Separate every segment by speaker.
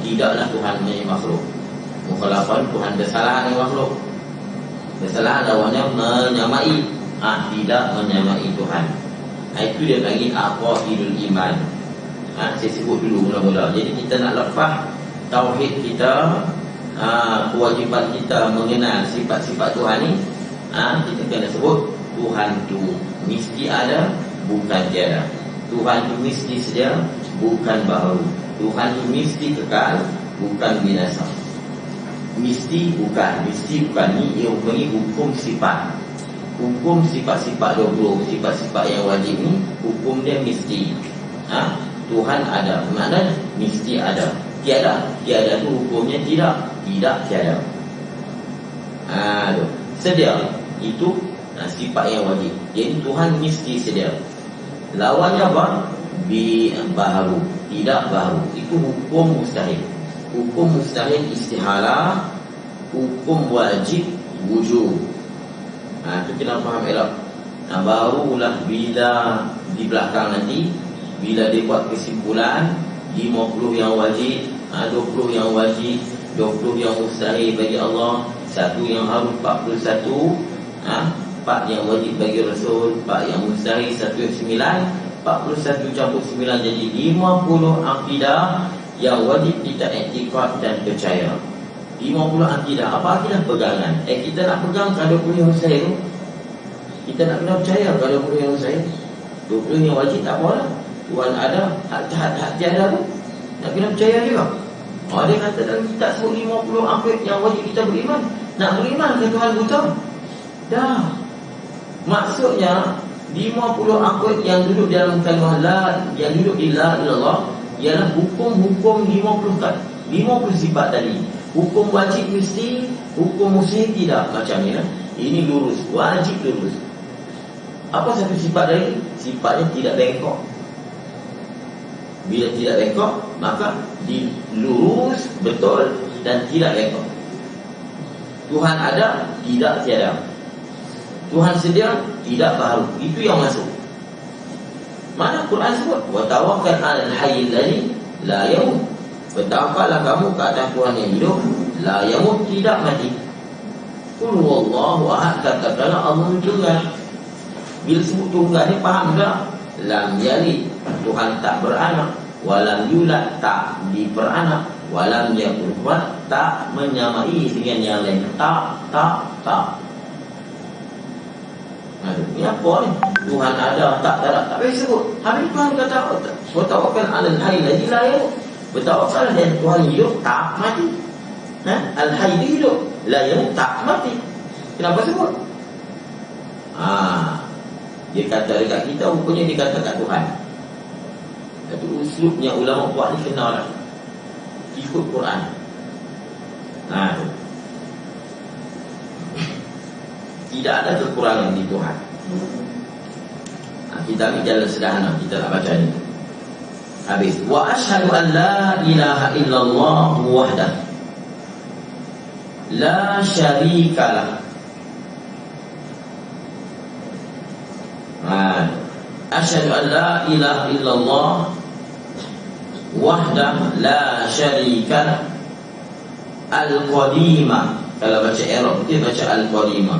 Speaker 1: tidaklah Tuhan menjadi makhluk. Mukhalafah Tuhan bersalah dengan makhluk. Bersalah lawannya menyamai, tidak menyamai Tuhan. Itu dia panggil aqaidul iman. Saya sebut dulu mula-mula. Jadi kita nak lepas tauhid kita, kewajipan kita mengenal sifat-sifat Tuhan ni, kita kena sebut Tuhan tu mesti ada, bukan tiada. Tuhan tu mesti sedia, bukan baru. Tuhan tu mesti kekal, bukan binasa. Mesti bukan ni ia bagi hukum sifat. Hukum sifat-sifat 20, sifat-sifat yang wajib ni, hukum dia mesti. Tuhan ada, maknanya mesti ada. Tiada tu hukumnya tidak tiada. Sedia itu sifat yang wajib. Jadi Tuhan mesti sedia. Lawannya apa? Baharu, tidak baharu. Itu hukum mustahil. Hukum mustahil istihalah, hukum wajib wujub. Itu kena faham elok. Barulah bila di belakang nanti, bila dia buat kesimpulan 50 yang wajib, 20 yang wajib, 20 yang mustahil bagi Allah, 1 yang harus 41, 4 yang wajib bagi Rasul, 4 yang mustahil, 1 yang 9, 41 campur 9 jadi 50 akidah yang wajib kita iktikad dan percaya. 50 akidah. Apa akidah? Pegangan. Kita nak pegang kalau 20 yang mustahil, kita nak kena percaya kalau 20 yang mustahil. 20 yang wajib tak apalah. Tuhan ada, hak tiada tu nak kena percaya juga. Dia kata dalam kitab sebut 50 akid yang wajib kita beriman. Nak beriman ke Tuhan buta? Dah. Maksudnya 50 akid yang duduk dalam kalimah la, yang duduk di la ilallah, ialah hukum-hukum 50 sifat tadi. Hukum wajib mesti, hukum mustahil tidak. Macam ni lah. Ini lurus, wajib lurus. Apa satu sifat lagi? Sifatnya tidak bengkok. Bila tidak bengkok, maka dilurus betul dan tidak bengkok. Tuhan ada, tidak tiada. Tuhan sedia, tidak baru. Itu yang masuk. Mana Quran sebut? Wa tawakkal 'alal hayyil ladzi la yamut. Bertawakallah kamu ke atas Tuhan yang hidup, la yamut, tidak mati. Qul huwallahu ahad, katakanlah Allah tunggal. Bila sebut tunggal ni faham tak? Lam yalid, Tuhan tak beranak. Walam yulad, tak diperanak. Walam yakul kufuwan, tak menyamai dengan yang lain. Tak. Ini apa ni? Tuhan ada, tak payah sebut. Habis Tuhan kata, bertawakkal 'alal hayyil ladzi la yamut. Bertawakal dan Tuhan hidup, tak mati. Al-hayy hidup, la yamut, tak mati. Kenapa sebut? Dia kata dekat kita, rupanya dia kata kat Tuhan. Itu uslubnya ulama buat ni kena lah. Ikut Quran. Tidak ada kekurangan di Tuhan. Kita ambil jalan sederhana, kita nak baca ni. Habis. Wa asyhadu an la ilaha illallah wahdah la syarikalah. Asyhadu an la ilaha illallah wahdah la syarikalah al-qadimah. Kalau baca Arab kita baca al-qadimah.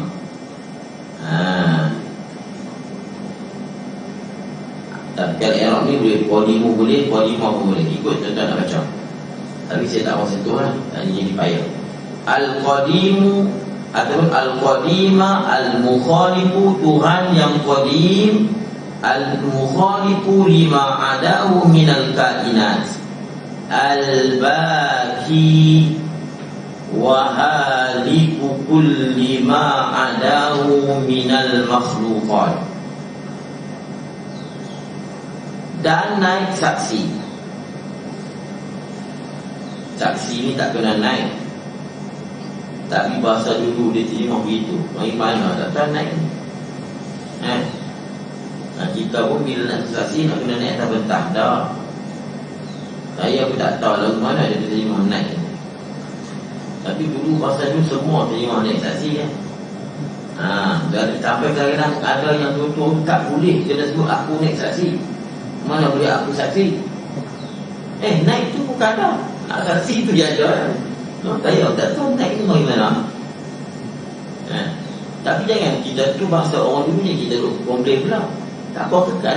Speaker 1: Tapi kalau Arab ni boleh qadimu boleh, qadimah pun boleh. Ikut tuan-tuan nak baca. Tapi saya tak mahu sentuh lah. Ini jadi payah. Al-qadimu ataupun al-qadimah, al-mukhalifu, Tuhan yang qadim, al-mukhalifu lima adahu minal kainat, al-baki wa haliku kulli ma adahu minal makhluqat. Dan naik saksi. Saksi ni tak kena naik. Tapi bahasa dulu dia terima begitu. Mana tak naik. Kita pun bila nak saksi nak kena naik atas bentah. Dah. Saya pun tak tahu lagu mana dia terima naik. Tapi dulu bahasa dulu semua terima naik saksi kan. Jadi sampai kadang-kadang ada yang tutup tak boleh kena sebut aku naik saksi. Mana boleh aku saksi? Naik tu bukan ada. Saksi itu dia ada. Saya tak tahu tak itu bagaimana. Tapi jangan kita tu bahasa orang dulu ni kita duk komplain pula. Tak apa kekal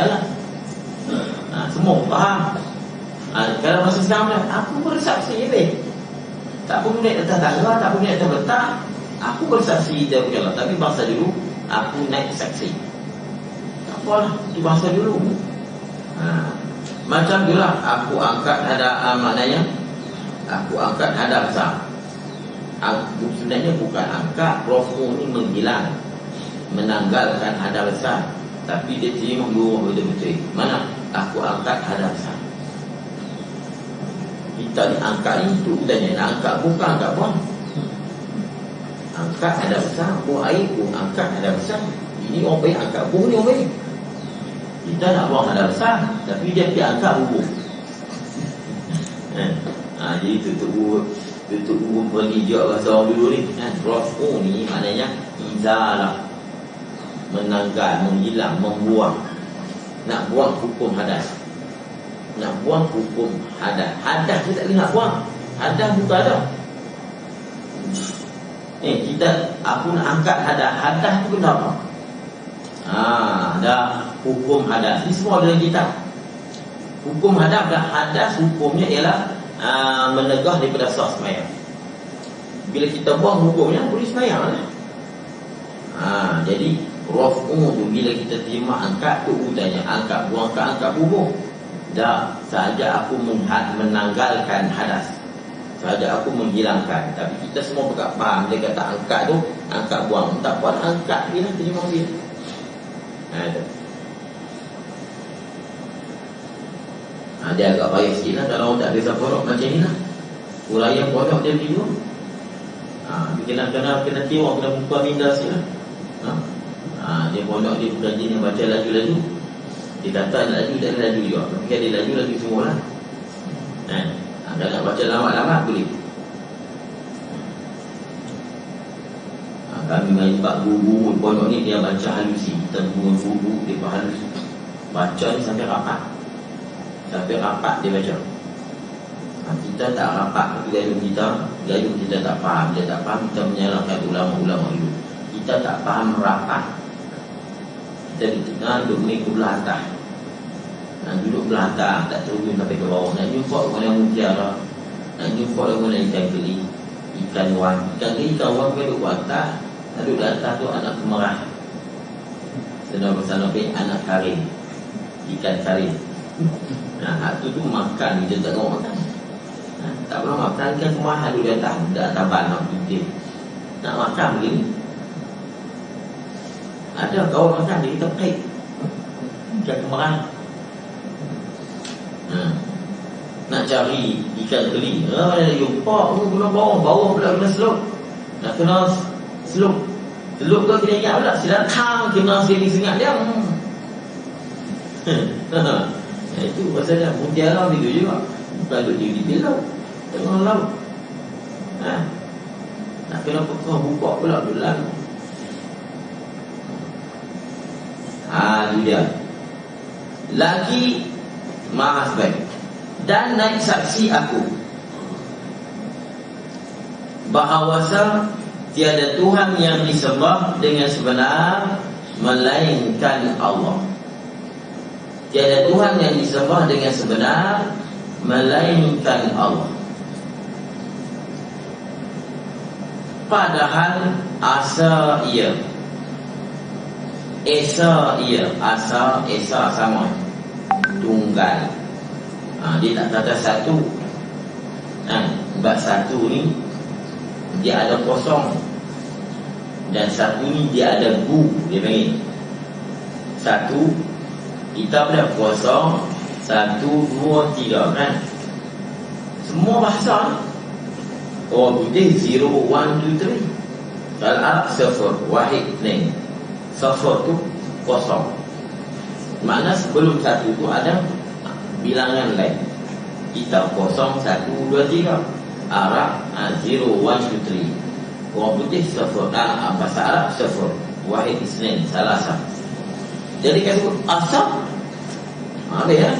Speaker 1: lah. Semua faham. Kalau masa sekarang dah, aku bersaksi je. Tak pun naik atas tangga, tak pun naik atas letak. Aku bersaksi dia punya lah. Tapi bahasa dulu, aku naik saksi. Tak apalah, itu bahasa dulu. Macam itulah aku angkat ada maknanya. Aku angkat hadap besar. Aku sebenarnya bukan angkat. Rofu ni menghilang, menanggalkan hadap besar. Tapi dia terima dua betul-betul. Mana? Aku angkat hadap besar. Kita ni angkat ni tu tanya. Nak angkat bukan angkat pun. Angkat hadap besar. Buang air pun angkat hadap besar. Ini orang baik angkat buang ni orang baik. Kita nak buang hadap besar, tapi dia pergi angkat bubur. Jadi tutup bubur penghijau bahasa orang dulu ni. Rofu ni maknanya izalah, menanggal, menghilang, membuang. Nak buang hukum hadas. Nak buang hukum hadas. Hadas kita tak boleh nak buang. Hadas bukan ada. Aku nak angkat hadas. Hadas tu benda apa? Ada hukum hadas. Ini semua dalam kitab. Hukum hadas dan hadas hukumnya ialah menegah daripada sah sembahyang. Bila kita buang hukumnya boleh sembahyang lah. Jadi raf'u tu bila kita terima angkat tu tanya angkat buang ke angkat bubur. Dah saja aku menanggalkan hadas. Saja aku menghilangkan. Tapi kita semua berkat faham dia kata angkat tu angkat buang. Tak apa angkat bila terima dia. Dia agak payah sikit lah. Kalau orang tak biasa pondok macam ni lah. Uraian pondok dia begitu. Kena tiwak, kena buka minda sikit lah. Dia pondok dia bukan jenis baca laju-laju. Dia kata laju tak ada laju juga. Tapi dia laju semua lah. Kalau nak baca lama-lama boleh. Kami main bab guru pondok ni dia baca halusi. Kita guru dia halus. Baca ni sampai rapat. Sampai rapat dia baca. Kita tak rapat tapi gayung kita tak faham. Dia tak faham, kita menyalahkan ulama-ulama dulu. Kita tak faham rapat. Kita di tengah duduk ni ke belah atas. Duduk belah atas, tak turun sampai ke bawah. Nak jumpa mana mutiara, nak jumpa mana ikan keli, ikan wan. Ikan wan duduk ke atas. Duduk di atas tu anak kemerah. Sedang bersama anak karing, ikan karing. Itu tu makan, kita tak nak makan. Tak pernah makan, ikan kemerah duduk di atas. Dah tambah nak putih. Nak makan begini. Ada kawan makan, dia kita pek ikan kemerah. Nak cari ikan keli, ada jumpa, kena bawah pula kena selup. Nak kena selup ke kena ingat pula, silatang kena sini sengat dia. Itu pasal dia mutiara begitu juga. Bukan duduk di bilau tengah laut. Nak kena pekah buka pula dulu lalu. Itu dia. Lagi maha sebaik. Dan naik saksi aku bahawasa tiada Tuhan yang disembah dengan sebenar melainkan Allah. Tiada Tuhan yang disembah dengan sebenar melainkan Allah. Padahal asa ia, esa ia, asa esa sama, tunggal. Dia tak kata satu. Sebab satu ni dia ada kosong, dan satu ni dia ada gu. Dia panggil satu, kita ada kosong, satu, dua, tiga kan. Semua bahasa orang putih 0, 1, 2, 3. Kalau Arab safar, wahid, neng. Safar tu kosong. Mana sebelum satu tu ada bilangan lain. Kita 0, 1, 2, 3. Arab 0, 1, 2, 3. Orang putih safar. Bahasa Arab safar, wahid, isnin, salasa. Jadi kita sebut asap. Ada ya.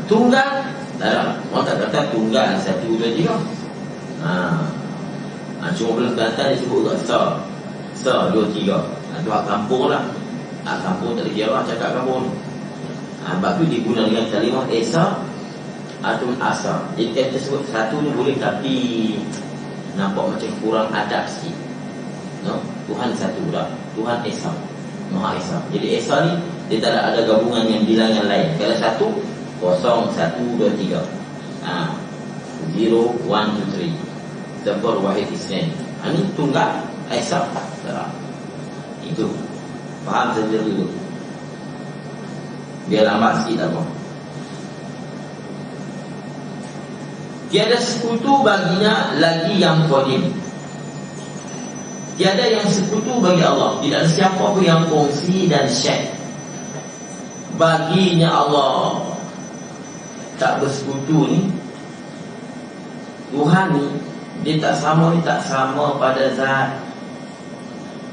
Speaker 1: Tunggal tak ada. Orang tak kata tunggal 1, 2, 3. Cuma belum kata dia sebut kat sa 2, 3. Itu hak kampung lah. Hak kampung tak dikira orang cakap kampung. Sebab tu diguna dengan kalimah esa atau asa. Jadi kita sebut satu ni boleh, tapi nampak macam kurang adab sikit. No? Tuhan satu dah. Tuhan esa, Maha Esa. Jadi esa ni dia tak ada gabungan yang bilangan lain. Kalau 1, 0, 1, 2, 3. 0, 1, 2, 3. Zafar wahid isnin. Ini tunggal esa. Itu faham saja dulu. Dia lambat sikit apa. Tiada sekutu baginya lagi yang qadim. Tiada yang sekutu bagi Allah. Tidak ada siapa pun yang kongsi dan syek baginya Allah. Tak bersekutu ni, Tuhan ni dia tak sama pada zat.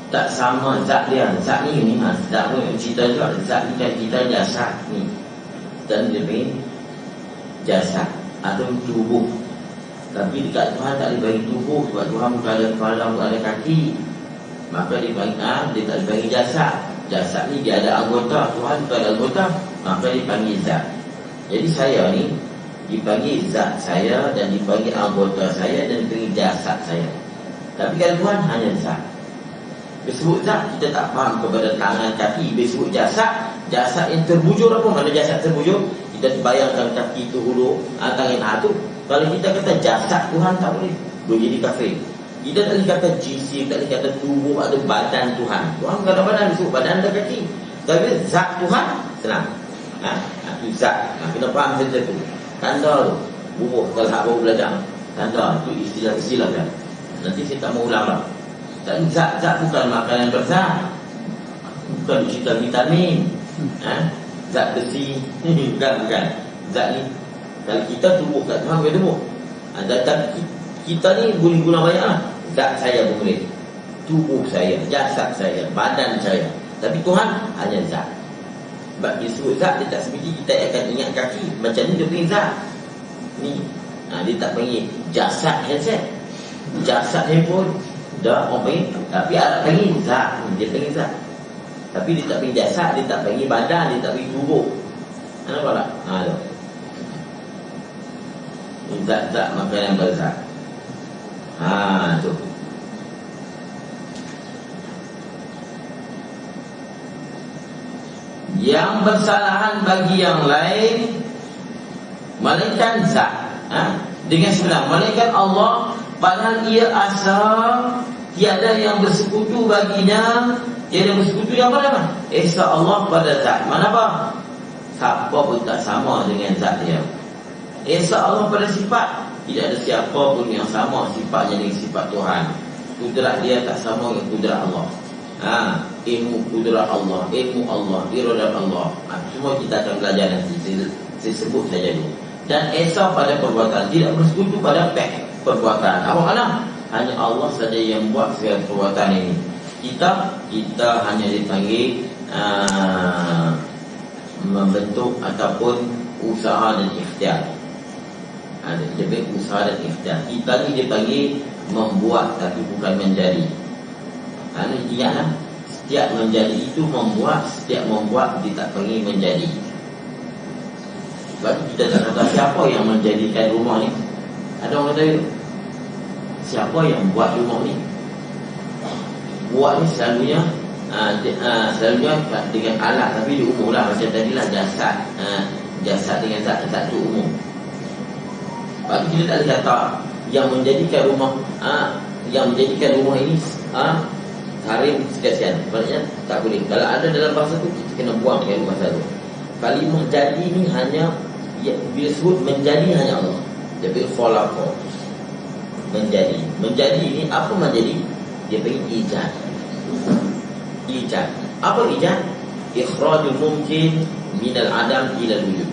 Speaker 1: Tak sama zat dia. Zat ni zat pun cerita juga. Zat ni kan kita jasad ni, dan dia panggil jasad atau tubuh. Tapi dekat Tuhan tak dipanggil tubuh, sebab Tuhan bukan ada kepala, bukan ada kaki. Maka dia panggil dia tak dipanggil jasad. Jasad ni dia ada anggota. Tuhan bukan ada anggota, maka dipanggil zat. Jadi saya ni dipanggil zat saya, dan dipanggil anggota saya, dan dipanggil jasad saya. Tapi kalau Tuhan hanya zat. Disebut zat, kita tak faham kepada tangan, kaki. Disebut jasad, jasad yang terbujur. Apa mana jasad terbujur? Kita bayangkan kaki itu hulu, tangan tu. Kalau kita kata jasad Tuhan, tak boleh, boleh jadi kafir. Kita tak boleh kata jisim, tak boleh kata tubuh, ada badan Tuhan. Tuhan bukan ada badan, disebut badan ada kaki. Tapi zat Tuhan, senang. Itu zat. Kena faham saja tu. Tanda tu, bubuh, kalau hak baru belajar, tanda tu istilah-istilah kan. Nanti saya tak mau ulang lah. Zat bukan makanan berzat, bukan cerita vitamin, zat besi. Bukan. Zat ni, kalau kita tubuh kat Tuhan boleh tubuh. Tapi kita ni boleh guna banyak lah. Zat saya pun boleh, tubuh saya, jasad saya, badan saya. Tapi Tuhan hanya zat. Sebab dia sebut zat, dia tak seperti kita akan ingat kaki. Macam ni dia panggil zat ni. Dia tak panggil jasad handset, jasad handphone. Dah orang panggil. Tapi Arab panggil zat. Dia panggil zat. Tapi dia tak panggil jasad, dia tak panggil badan, dia tak panggil tubuh. Nampak tak? Tu zat-zat makanan berzat. Tu. Yang bersalahan bagi yang lain, melainkan zat, dengan sebenar, melainkan Allah. Padahal ia asal tiada yang bersekutu baginya. Tiada bersekutu yang mana? Esa Allah pada zat. Mana apa? Siapa pun tak sama dengan zat dia. Esa Allah pada sifat. Tidak ada siapa pun yang sama sifatnya dengan sifat Tuhan. Kudrat dia tak sama dengan kudrat Allah. Ilmu kudrat Allah, ilmu Allah, iradat Allah. Semua kita akan belajar nanti. Saya sebut saja dulu. Dan esa pada perbuatan, tidak bersekutu pada perbuatan. Apa makna? Hanya Allah saja yang buat segala perbuatan ini. Kita hanya dipanggil membentuk ataupun usaha dan ikhtiar. Dia panggil usaha dan ikhtiar. Kita ni dipanggil membuat, tapi bukan menjadi. Ingatlah, setiap menjadi itu membuat, setiap membuat dia tak panggil menjadi. Sebab kita tak tahu siapa yang menjadikan rumah ni. Ada orang kata, siapa yang buat rumah ni? Buat ni selalunya dengan alat, tapi dia umum lah. Macam tadilah jasad, jasad dengan zat tu umum. Sebab tu kita tak boleh kata yang menjadikan rumah, yang menjadikan rumah ini Karim sekian-sekian. Maksudnya tak boleh. Kalau ada dalam bahasa tu, kita kena buang dari bahasa tu. Kalimah jadi ni hanya, bila sebut menjadi hanya Allah. Jadi khalaqa, menjadi. Menjadi ni apa menjadi? Dia panggil ijad. Ijad. Apa ijad? Ikhrajul mungkin minal adam ila wujud.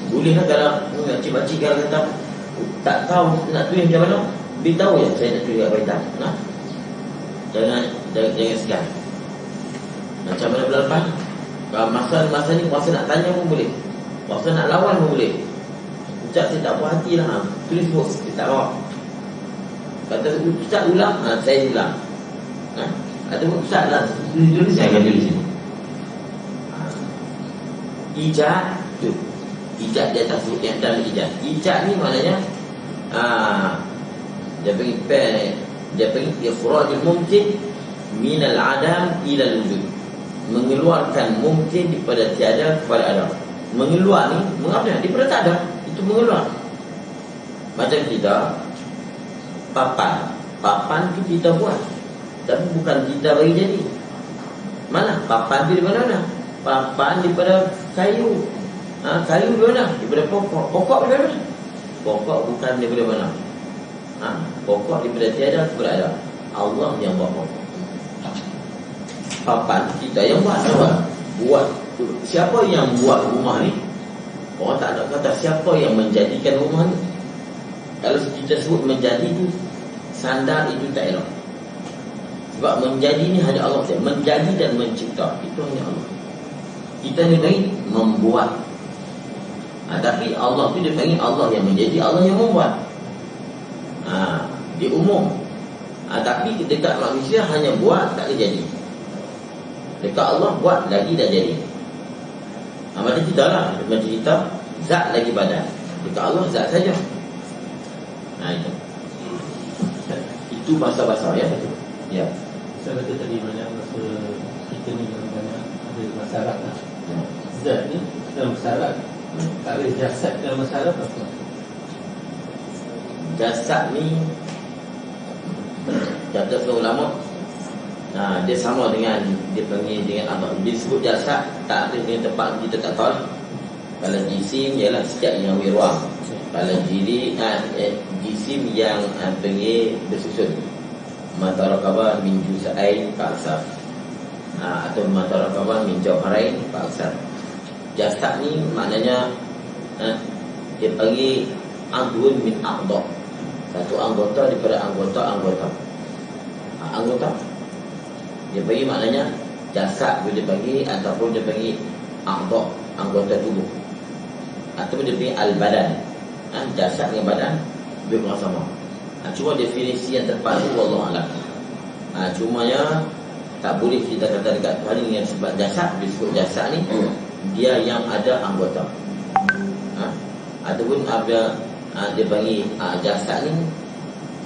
Speaker 1: Bolehlah kalau cik-cik kalau kata tak tahu nak tulis macam mana, beritahu je saya nak tulis apa hitam. Jangan segan. Macam mana bulan lepas Masa ni masa nak tanya pun boleh, masa nak lawan pun boleh. Ustaz saya tak puas hati lah, tulis bos, saya tak rawak. Kata Ustaz ulang, saya ulang. Ada pun Ustaz lah, tulis saya akan tulis sini. Ijaz tu, ijaz dia tak sebut yang dalam ijaz. Ijaz ni maknanya dia panggil ikhrajul mumkin minal adam ila wujud, mengeluarkan mungkin daripada tiada kepada ada. Mengeluar ni mengapa? Daripada tak ada, itu mengeluar. Macam kita papan tu kita buat, tapi bukan kita bagi jadi. Mana papan tu daripada mana? Papan daripada kayu. Kayu daripada mana? Daripada pokok. Pokok daripada mana? Pokok bukan daripada mana? Pokok daripada tiada kepada ada. Allah yang buat pokok. Papan kita yang buat. Siapa yang buat rumah ni? Orang tak ada kata siapa yang menjadikan rumah ni. Kalau kita sebut menjadi tu, sandar itu tak elok. Sebab menjadi ni hanya Allah saja. Menjadi dan mencipta itu hanya Allah. Kita ni panggil membuat. Tapi Allah tu dia panggil Allah yang menjadi, Allah yang membuat. Dia umum. Tapi dekat manusia hanya buat, tak boleh jadi. Dekat Allah buat lagi dah jadi. Macam kita lah, macam kita zat lagi badan. Dekat Allah zat saja. Itu bahasa-bahasa ya. Ya.
Speaker 2: Saya kata tadi banyak masa kita ni banyak ada masalah lah. Zat ni dalam masalah. Tak ada jasad dalam masalah apa?
Speaker 1: Jasad ni kata ulama, dia sama dengan dia panggil dengan apa? Dia sebut jasad tak ada dengan tempat kita tak tahu. Kalau jisim ialah setiap yang wiruang. Kalau jisim yang panggil bersusun. Matarakabah min juz'ain fa'aksar, atau matarakabah min jawharain fa'aksar. Jasad ni maknanya dia panggil adun min a'dha, satu anggota daripada anggota-anggota. Anggota dia bagi maknanya jasad dia bagi, ataupun dia bagi a'dha, anggota tubuh, ataupun dia bagi al-badan. Jasad dengan badan dia sama. Cuma definisi yang tepat tu wallahu a'lam. Cumanya tak boleh kita kata dekat Tuhan ni yang sebab jasad, disebut jasad ni dia yang ada anggota. Ataupun ada dia bagi jasad ni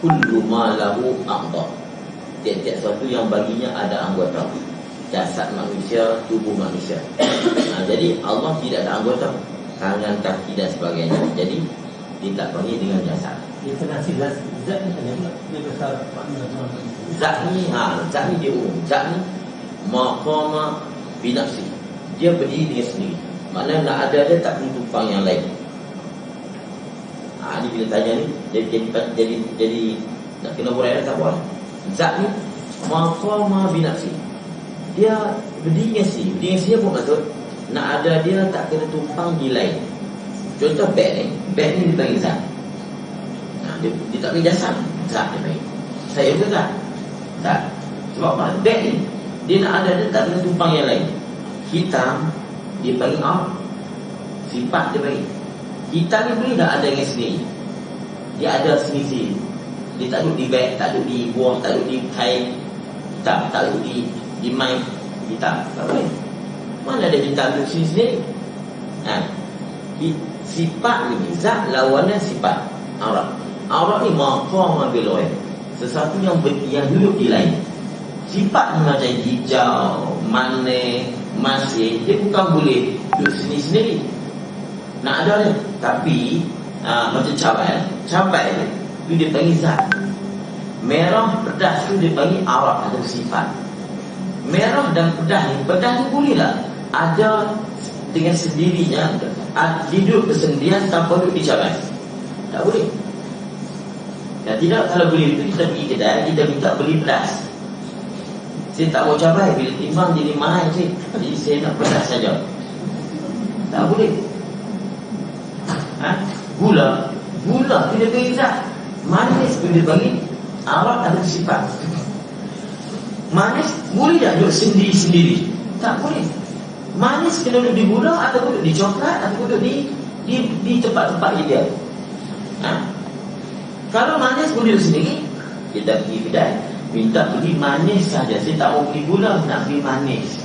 Speaker 1: kullu ma lahu a'dha, tiap-tiap sesuatu yang baginya ada anggota. Jasad manusia, tubuh manusia. Jadi Allah tidak ada anggota, tangan, kaki dan sebagainya. Jadi dia tak panggil dengan jasad.
Speaker 2: Definisi zat ni hanya dia besar makna.
Speaker 1: Zat ni dia umum. Zat ni maqama binafsi, dia berdiri dengan sendiri. Maknanya nak ada dia tak perlu tumpang yang lain. Ni bila tanya ni jadi nak kena hurai tak boleh. Zat ni maqama binafsi, dia berdiri dengan sendiri. Berdiri dengan sendiri apa maksud? Nak ada dia tak kena tumpang di lain. Contoh beg ni dipanggil zat. Dia tak panggil jasad, zat dia panggil. Saya pun zat. Sebab apa? Beg ni dia nak ada dia tak kena tumpang yang lain. Hitam dia panggil sifat dia panggil. Hitam ni boleh tak ada dengan sendiri. Dia ada sendiri. Dia tak duduk di beg, tak duduk di buah, tak duduk di kain hitam, tak duduk di main hitam. Tak boleh. Mana ada hitam duduk sendiri. Sifat ni zat lawannya sifat. Aurat ni maqam bil ghaib, sesuatu yang duduk di lain. Sifat ni macam hijau, manis, masih, dia bukan boleh duduk sendiri-sendiri. Nak ada dia. Tapi macam cabai tu dia panggil zat. Merah pedas tu dia panggil aurat atau sifat. Merah dan pedas ni, pedas tu boleh tak ada dengan sendirinya, hidup bersendirian tanpa duduk di cabai? Tak boleh. Dan tidak, kalau boleh itu kita pergi kedai, kita minta beli pedas. Saya tak mau cabai, bila timbang jadi mahal sih. Jadi saya nak pedas saja. Tak boleh. Gula tu dia bagi zat. Manis pun dia bagi aurat ada sifat. Manis boleh tak duduk sendiri-sendiri? Tak boleh. Manis kena duduk di gula, atau duduk di coklat, atau duduk di tempat-tempat ideal. Kalau manis boleh sendiri, kita pergi kedai, minta beli manis saja. Saya tak mau beli gula, nak beli manis.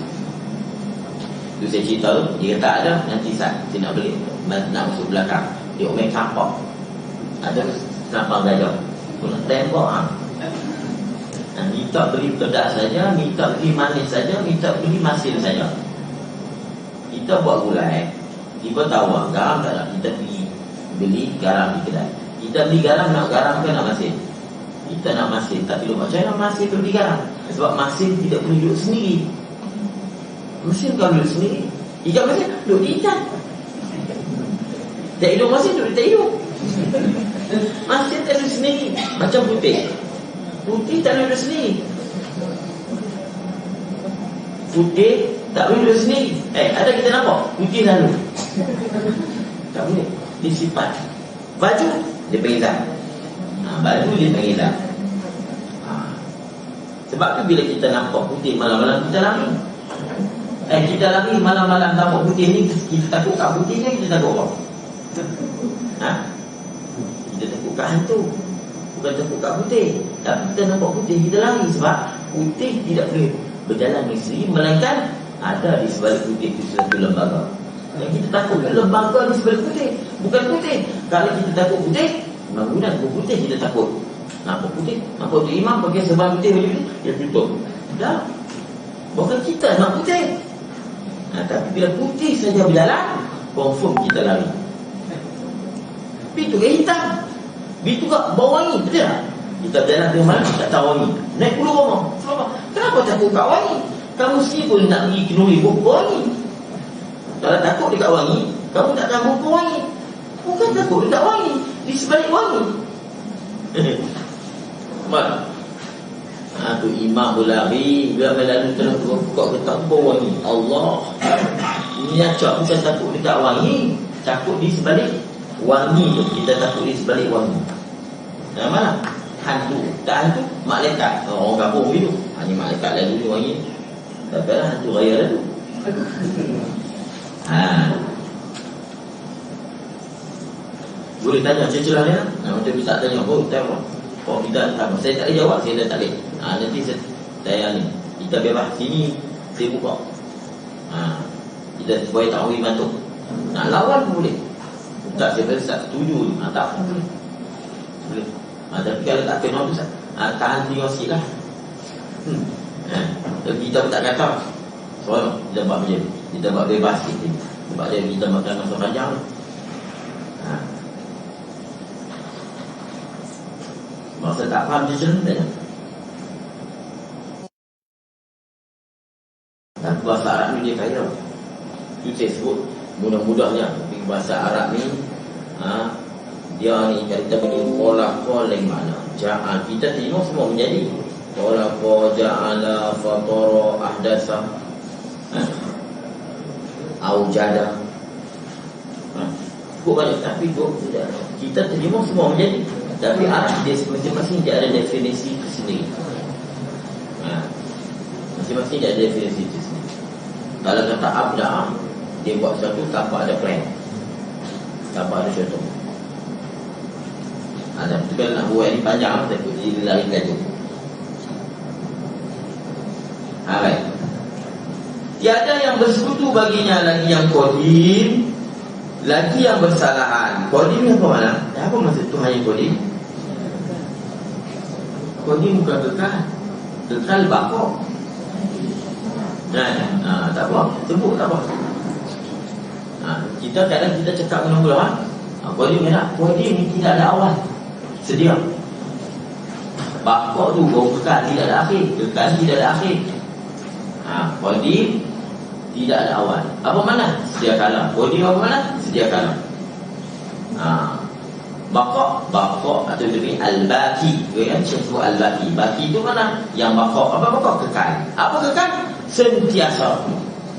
Speaker 1: Itu saya cerita tu, dia kata ada, nanti saya nak beli, nak masuk belakang. Dia main campak, ada sampang gajah, pun nak tembak. Minta beli pedas saja, minta beli manis saja, minta beli masin saja. Kita buat gulai, tiba tahu garam tak ada, kita pergi beli garam di kedai. Kita beli garam, nak garam ke nak masin? Kita nak masin, tapi lupa macam mana masin tu beli garam. Sebab masin tidak boleh duduk sendiri. Mesin kalau duduk sendiri, ikan masin duduk di ikan. Tak hidup masin duduk tak hidup. Masin tak duduk sendiri. Macam putih, putih tak duduk sendiri. Putih tak boleh duduk sendiri. Ada kita nampak putih lalu, tak boleh disifat. Baju dia panggil zat. Baju dia panggil zat. Sebab tu bila kita nampak putih malam-malam, kita lari. Kita lari malam-malam nampak putih ni, kita takut kat putih ni, kita takut apa? Kita takut kat hantu, bukan takut kat putih. Tapi kita nampak putih, kita lari. Sebab putih tidak boleh berjalan dengan sendiri, melainkan ada di sebalik putih itu satu lembaga. Yang kita takut lembaga di sebalik putih, bukan putih. Kalau kita takut putih, bangunan putih kita takut. Nampak putih, nampak tu imam pakai serban putih macam ni, dia tutup. Dah, bukan kita nak putih. Tapi bila putih saja berjalan, confirm kita lari. Tapi tu hitam, itu kat bau wangi, betul tak? Kita berjalan ke mana, tak tahu wangi. Naik puluh rumah, kenapa takut kat wangi? Kamu sendiri pun nak pergi kenuri buku wangi. Kalau takut dekat wangi, kamu tak akan buku wangi. Bukan takut dekat wangi, di sebalik wangi. Mana? Tu imam berlari, bila lalu terus buka ketak bau wangi. Allah, ini acak, bukan takut dekat wangi, takut di sebalik wangi tu. Kita takut di sebalik wangi. Mana? Hantu, tak hantu, malaikat. Orang kampung begitu, hanya malaikat lalu ni wangi. Tapi lah hantu raya lalu. Boleh tanya celah ni lah. Macam kita tanya, kita tak, saya tak boleh jawab, saya dah tak boleh. Nanti saya ni, kita bebas sini, saya buka. Kita supaya tahu iman tu. Nak lawan pun boleh. Tak, saya tak setuju. Tak pun boleh. Boleh. Tapi kalau tak kena tu, tahan tinggal sikit lah. Tapi kita pun tak kata. Soal kita buat macam, kita buat bebas sikit. Sebab dia kita makan masa panjang. Masa tak faham macam mana tanya. Tapi bahasa Arab ni dia kaya. Itu saya sebut mudah-mudahnya. Bahasa Arab ni dia ni kita punya pola lain mana. Ja'al, kita tengok semua menjadi pola ja'ala fatara ahdasa aujada. Cukup banyak. Tapi kita terima semua menjadi. Tapi Arab dia masing-masing dia ada definisi tersendiri. Masing-masing dia ada definisi tersendiri. Kalau kata abda, dia buat sesuatu tanpa ada plan, tanpa ada contoh. Tapi kalau nak buat ini panjang, tapi dia lari kaju. Baik. Tiada yang bersekutu baginya lagi yang qadim, lagi yang bersalahan. Qadim ni apa makna? Apa maksud Tuhan yang qadim? Qadim bukan kekal. Kekal bakok. Tak apa, sebut tak apa. Kita kadang kita cakap dengan ulama, qadim ni nak, qadim ni tidak ada awal, sedia. Bakok tu baru kekal, tidak ada akhir. Kekal tidak ada akhir. Qadim tidak ada awal. Apa mana? Sedia kala. Qadim apa mana? Sedia kala. Bakok atau jadi al-baqi. Kan sebut al-baqi. Baqi itu mana? Yang bakok. Apa bakok? Kekal. Apa kekal? Sentiasa.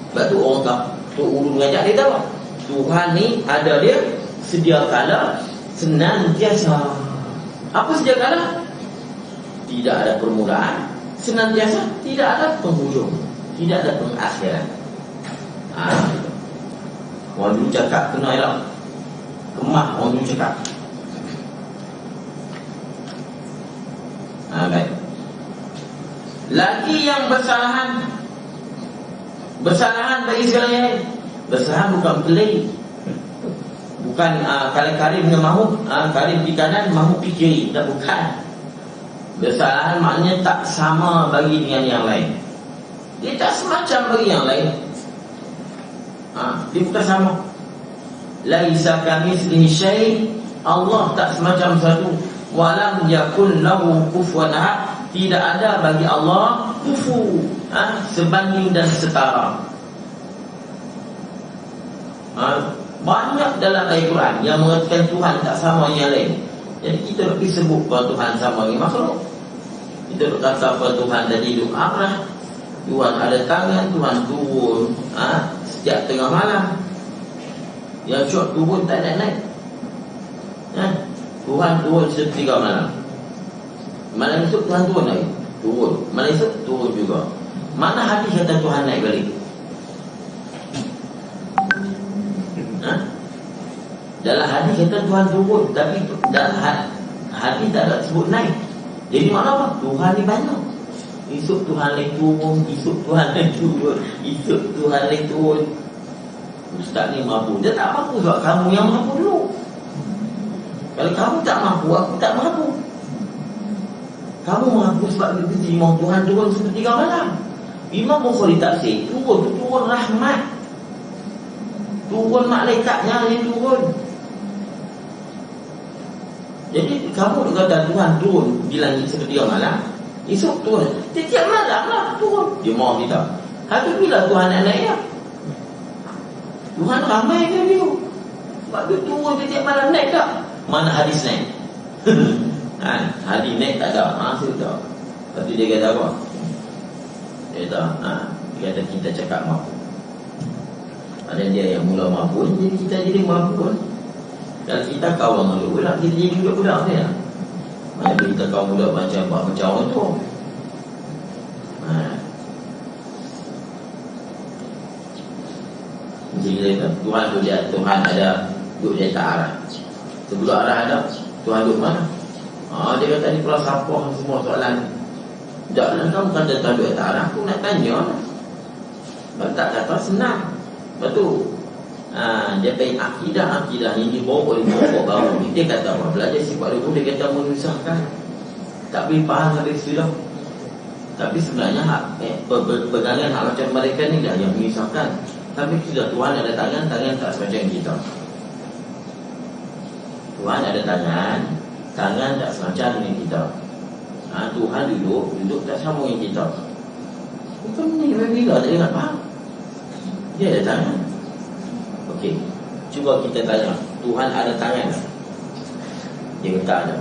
Speaker 1: Sebab tu orang tu ulu mengajak dia tahu. Tuhan ni ada dia sedia kala, senantiasa. Apa sedia kala? Tidak ada permulaan, senantiasa tidak ada penghujung, tidak ada pengakhiran. Orang dulu cakap kena elak. Kemah orang dulu cakap. Baik. Lagi yang bersalahan bagi segala yang lain. Bersalahan bukan pelai. Bukan kalau Karim dengan Mahmud, Karim di kanan, Mahmud di kiri. Tak, bukan. Bersalahan maknanya tak sama bagi dengan yang lain. Dia tak semacam bagi yang lain. Dia bukan sama. Laisa kamitslihi syai'. Allah tak semacam satu. Walam yakun lahu kufuwan ahad. Tidak ada bagi Allah kufu, sebanding dan setara. Banyak dalam Al-Quran yang mengatakan Tuhan tak sama yang lain. Jadi kita nak pergi sebut bahawa Tuhan sama dengan makhluk. Kita nak kata bahawa Tuhan tadi duduk arah, Tuhan ada tangan, Tuhan turun setiap tengah malam. Yang syok turun tak naik-naik. Tuhan turun setiap tengah malam. Malam esok Tuhan turun lagi. Turun. Malam esok turun juga. Mana hadis kata Tuhan naik balik? Dalam hadis kata Tuhan turun, tapi dalam hadis tak ada sebut naik. Jadi makna apa? Tuhan ni banyak. Esok Tuhan lagi turun, esok Tuhan lagi turun, esok Tuhan lagi turun. Ustaz ni mampu. Dia tak mampu sebab kamu yang mampu dulu. Kalau kamu tak mampu, aku tak mampu. Kamu mampu sebab dia mau Tuhan turun sepertiga malam. Imam Bukhari tafsir, turun rahmat. Turun malaikatnya yang turun. Jadi kamu kata Tuhan turun di langit sepertiga malam, esok turun setiap malam lah turun. Dia mau kita. Tapi bila Tuhan nak naik, Tuhan ramai ke dia? Sebab dia turun setiap malam, naik tak? Mana hadis naik? Hadis naik tak ada. Maksud tak. Tapi dia kata apa? Dia kata kita cakap mampu. Ada dia yang mula mampu, jadi kita jadi mampu. Dan kita kawan dengan budak, kita jadi budak-budak dia. Mana kita kawan budak macam orang tu. Jadi kita kata Tuhan tu dia, Tuhan ada duduk di atas arah. Sebelum arah ada, Tuhan duduk mana? Dia kata ni kalau sapah semua soalan. Jangan kamu kata Tuhan duduk di atas arah, aku nak tanya. Kalau tak kata senang. Betul. Dia pengen akidah yang dibawa oleh pokok baru ni. Dia kata apa? Belajar sifat dulu, dia kata menyusahkan. Tak boleh faham habis sudah. Tapi sebenarnya pegangan hak macam mereka ni dah yang menyusahkan. Tapi sudah Tuhan ada tangan tak semacam kita. Tuhan ada tangan tak semacam dengan kita. Tuhan duduk tak sama dengan kita. Bukan ni bila tak ingat faham. Dia ada tangan. Okey, cuba kita tanya, Tuhan ada tangan tak? Dia kata ada.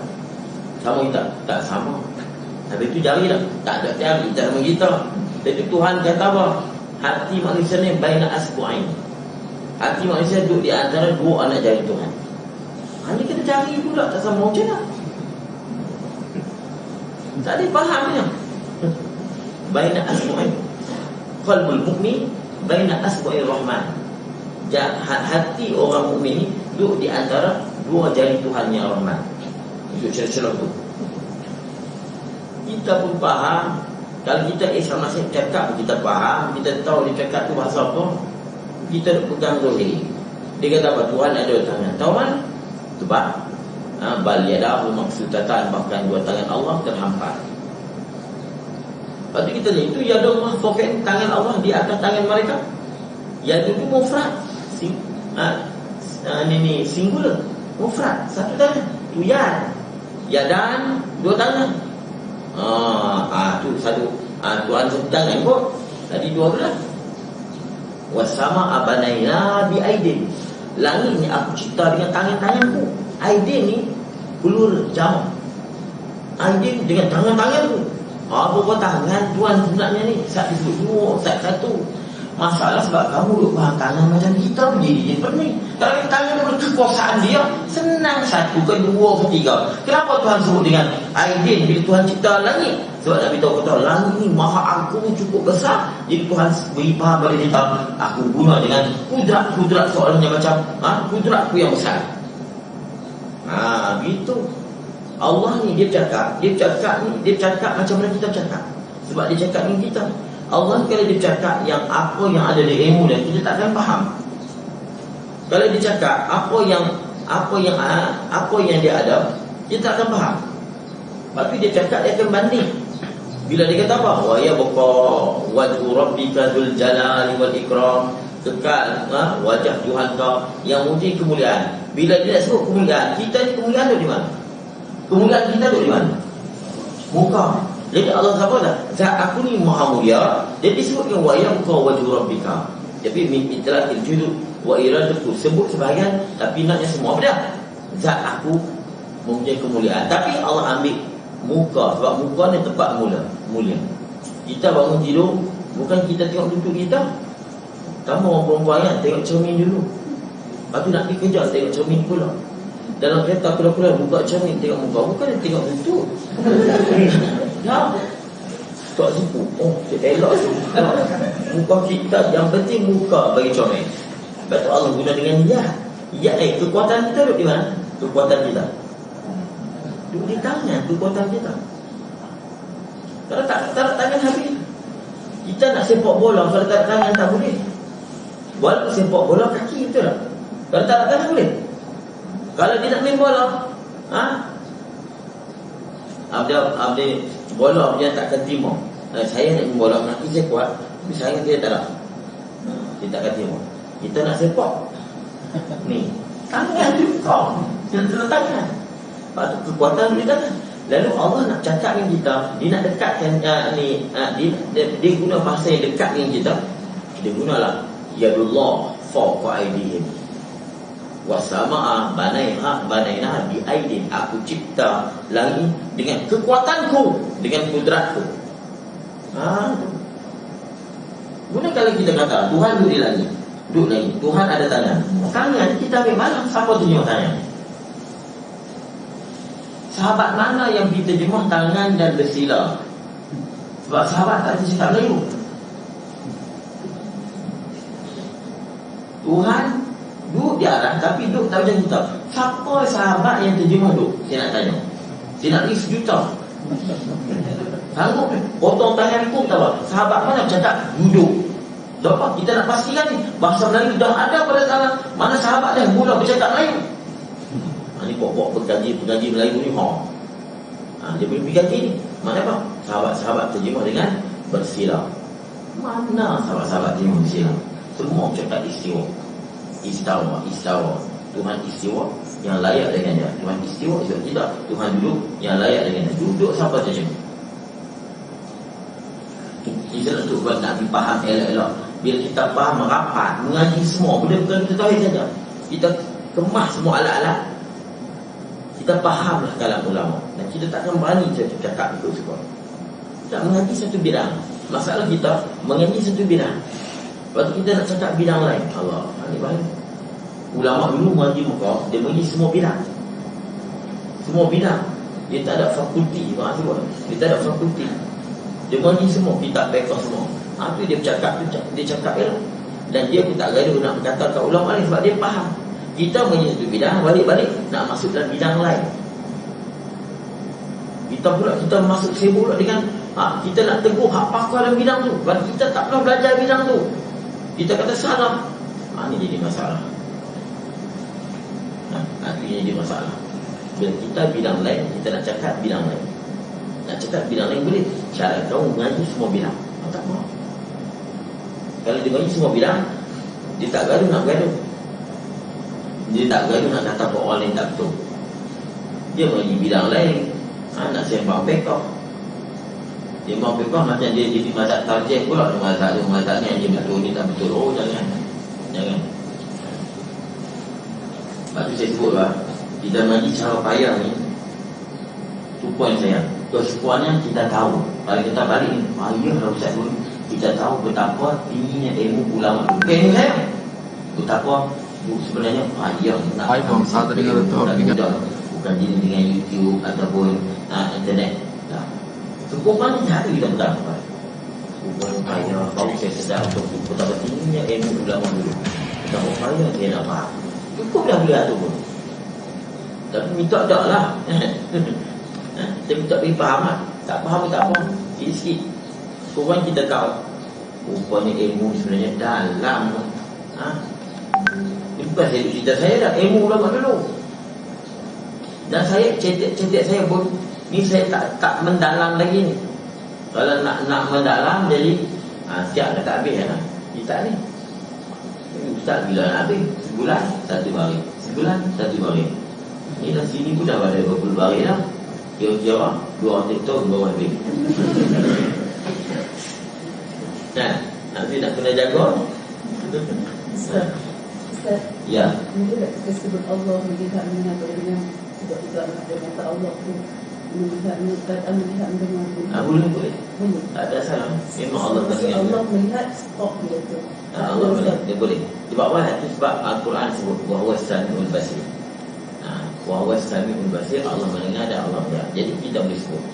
Speaker 1: Sama kita? Tak sama. Tapi itu jari tak? Tak ada jari, tak sama kita. Jadi Tuhan kata apa? Hati manusia ni baina asbu'ain. Hati manusia duduk di antara dua anak jari Tuhan. Hanya kita jari pula tak sama macam mana? Tak ada fahamnya. Baina asbu'ain. Qalbul mu'min baina asbu'ir rahman. Hati orang mukmin ni duduk di antara dua jari Tuhan yang rahmat. Itu celah-celah tu. Kita pun faham. Kalau kita Islam masih cakap, kita faham, kita tahu dia cakap tu bahasa apa, kita nak pegang zahir. Dia kata apa? Tuhan ada dua tangan. Tahu mana? Sebab bal yadahu mabsutatan, bahkan dua tangan Allah terhampar. Lepas tu kita ni, itu yadullah fawqan, tangan Allah di atas tangan mereka. Yadu itu mufrad. Ini singular, mufrad, satu tangan. Tu yad. Yadan, dua tangan. Tu satu. Tuhan satu tangan pun. Tadi 12. Wasama abanaina bi aidin. Langit ni aku cipta dengan tangan-tanganku. Aidin ni plural jamak. Aidin dengan tangan-tanganku. Berapa tangan Tuhan sebenarnya ni? Satu, dua, satu. Masalah sebab kamu duk faham tangan macam kita jadi pening. Kalau tangan berkekuasaan dia, senang satu ke dua ke tiga. Kenapa Tuhan sebut dengan Aidin bila Tuhan cipta langit? Sebab Nabi tahu kata langit ni maha agung cukup besar. Jadi Tuhan beri faham pada kita, aku guna dengan kudrat soalnya macam kudratku yang besar. Gitu. Allah ni dia cakap macam mana kita cakap. Sebab dia cakap dengan kita. Allah kalau dia cakap yang apa yang ada di ilmu dia, kita takkan faham. Kalau dia cakap apa yang dia ada, kita takkan faham. Tapi dia cakap dia akan banding. Bila dia kata apa? Wa yabqa wajhu rabbika dzul jalali wal ikram, kekal wajah Tuhan kau yang muji kemuliaan. Bila dia sebut kemuliaan, kita ni kemuliaan tu di mana? Kemuliaan kita tu di mana? Muka. Jadi Allah kata, zat aku ni maha mulia. Jadi disebutkan wa yabqa wajhu rabbika. Tapi min itlaqil juz'u wa iradatu, sebut sebahagian tapi naknya semua apa? Zat aku mempunyai kemuliaan. Tapi Allah ambil muka, sebab muka ni tempat mulia. Kita bangun tidur, bukan kita tengok duduk kita. Kamu orang perempuan kan, tengok cermin dulu. Lepas tu nak pergi kerja, tengok cermin pula. Dalam kereta pula buka cermin, tengok muka. Bukan dia tengok duduk. Tak sipu. Elok tu. Muka kita, yang penting muka bagi cermin. Lepas tu Allah guna dengan kekuatan kita duduk di mana? Kekuatan kita duduk di tangan, kekuatan kita. Kalau tak tangan habis. Kita nak sepak bola, kalau tak tangan tak boleh. Walaupun sepak bola kaki betul tak? Kalau tak tangan boleh. Kalau dia nak main bola, Abdi bola dia takkan timur. Saya nak main bola, kaki saya kuat, misalnya dia tak nak. Dia takkan timur. Kita nak sepak ni, tangan juga. Dia tangan. Lepas tu kekuatan dia tangan. Lalu Allah nak cakap dengan kita, dia nak dekatkan dia guna bahasa yang dekat dengan kita. Dia gunalah yadullah fawqa aydihim wasama'a banaina bi aidin. Aku cipta langit dengan kekuatanku, dengan kudratku. Guna kalau kita kata Tuhan duduk di langit, Tuhan ada tangan. Tangan kita ambil mana? Siapa tunjuk tangan? Sahabat mana yang diterjemah tangan dan bersila? Sebab sahabat tak ada cakap Melayu. Tuhan duduk di arah, tapi duduk tak macam kita. Siapa sahabat yang terjemah duduk? Saya nak tanya. Saya nak list juta. Sanggup potong tangan pun tak apa. Sahabat mana cakap duduk? Sebab kita nak pastikan ni bahasa Melayu dah ada pada tangan. Mana sahabat dah mula bercakap Melayu? Ni pokok pengkaji Melayu ni dia boleh pergi kaji ni. Mana apa? Sahabat-sahabat terjemah dengan bersila. Mana sahabat-sahabat terjemah bersila? Semua cakap istiwa. Istawa. Tuhan istiwa yang layak dengannya. Tuhan istiwa sebab kita. Tuhan duduk yang layak dengannya. Duduk siapa terjemah? Kita nak dipaham elok-elok. Bila kita faham rapat, mengaji semua, benda-benda kita tahu saja. Kita kemas semua alat-alat. Kita fahamlah kalam ulama. Dan kita takkan berani cakap itu semua. Kita mengaji satu bidang. Masalah kita mengaji satu bidang. Lepas tu kita nak cakap bidang lain. Allah, ini baik. Ulama dulu mengaji Mekah, dia mengaji semua bidang. Semua bidang. Dia tak ada fakulti. Dia tak ada fakulti. Dia mengaji semua, kitab fiqh semua. Tu dia bercakap, dia cakap elok. Dan dia pun tak gaduh nak berkata kat ulama lain sebab dia faham. Kita mengaji satu bidang, balik-balik nak masuk dalam bidang lain. Kita masuk sibuk pula dengan kita nak teguh hak pakar dalam bidang tu. Sebab kita tak pernah belajar bidang tu. Kita kata salah. Ini jadi masalah. Ini jadi masalah. Bila kita bidang lain, kita nak cakap bidang lain. Nak cakap bidang lain boleh. Syarat kau mengaji semua bidang. Tak mahu. Kalau dia mengaji semua bidang, dia tak gaduh nak gaduh. Dia tak gaduh nak kata orang lain tak betul. Dia mengaji bidang lain, nak sembang fiqh. Dia sembang fiqh macam dia jadi mazhab tarjih pula. Mazhab ni dia betul, dia tak betul. Oh jangan. Lepas tu saya sebut lah, kita mengaji cara payah ni. Tu poin saya. Kesukuannya kita tahu. Kalau kita balik ni, payah lah Ustaz dulu. kita tahu betapa tingginya ilmu ulama. Ilmu saya betapa sebenarnya payah nak bukan dengan YouTube ataupun internet. Cukup mana hari kita berapa? Cukup payah. Baru saya sedar untuk betapa tingginya ilmu ulama dulu. Betapa payah dia nak faham. Cukup dah beliau tu pun. Tapi minta tak lah. Kita minta pergi faham lah. Tak faham tak faham. Sikit-sikit. Korang kita tahu rupanya ilmu sebenarnya dalam. Ini bukan saya cerita saya dah. Ilmu ulama dulu. Dan saya cetek saya pun ni saya tak mendalam lagi ni. Kalau nak mendalam jadi siap dah tak habis lah. Kita ni Ustaz bila nak habis? Sebulan satu baris. Sebulan satu baris. Ni dah sini pun dah ada 20 baris dah. Kira-kira 2 orang TikTok baru habis. Nanti nak kena jaga.
Speaker 3: Ustaz,
Speaker 1: ya.
Speaker 3: mungkin tak kita sebut Allah melihat mendengar dengan juga kata Allah tu melihat mendengar tu.
Speaker 1: Boleh. Tak ada salah. Memang Allah mendengar.
Speaker 3: Allah melihat stop dia tu.
Speaker 1: Allah melihat. Dia boleh. Sebab apa? Itu sebab Al-Quran sebut wa huwa as-sami'ul basir. Wa huwa as-sami'ul basir, Allah mendengar dan Allah melihat. Jadi kita boleh sebut.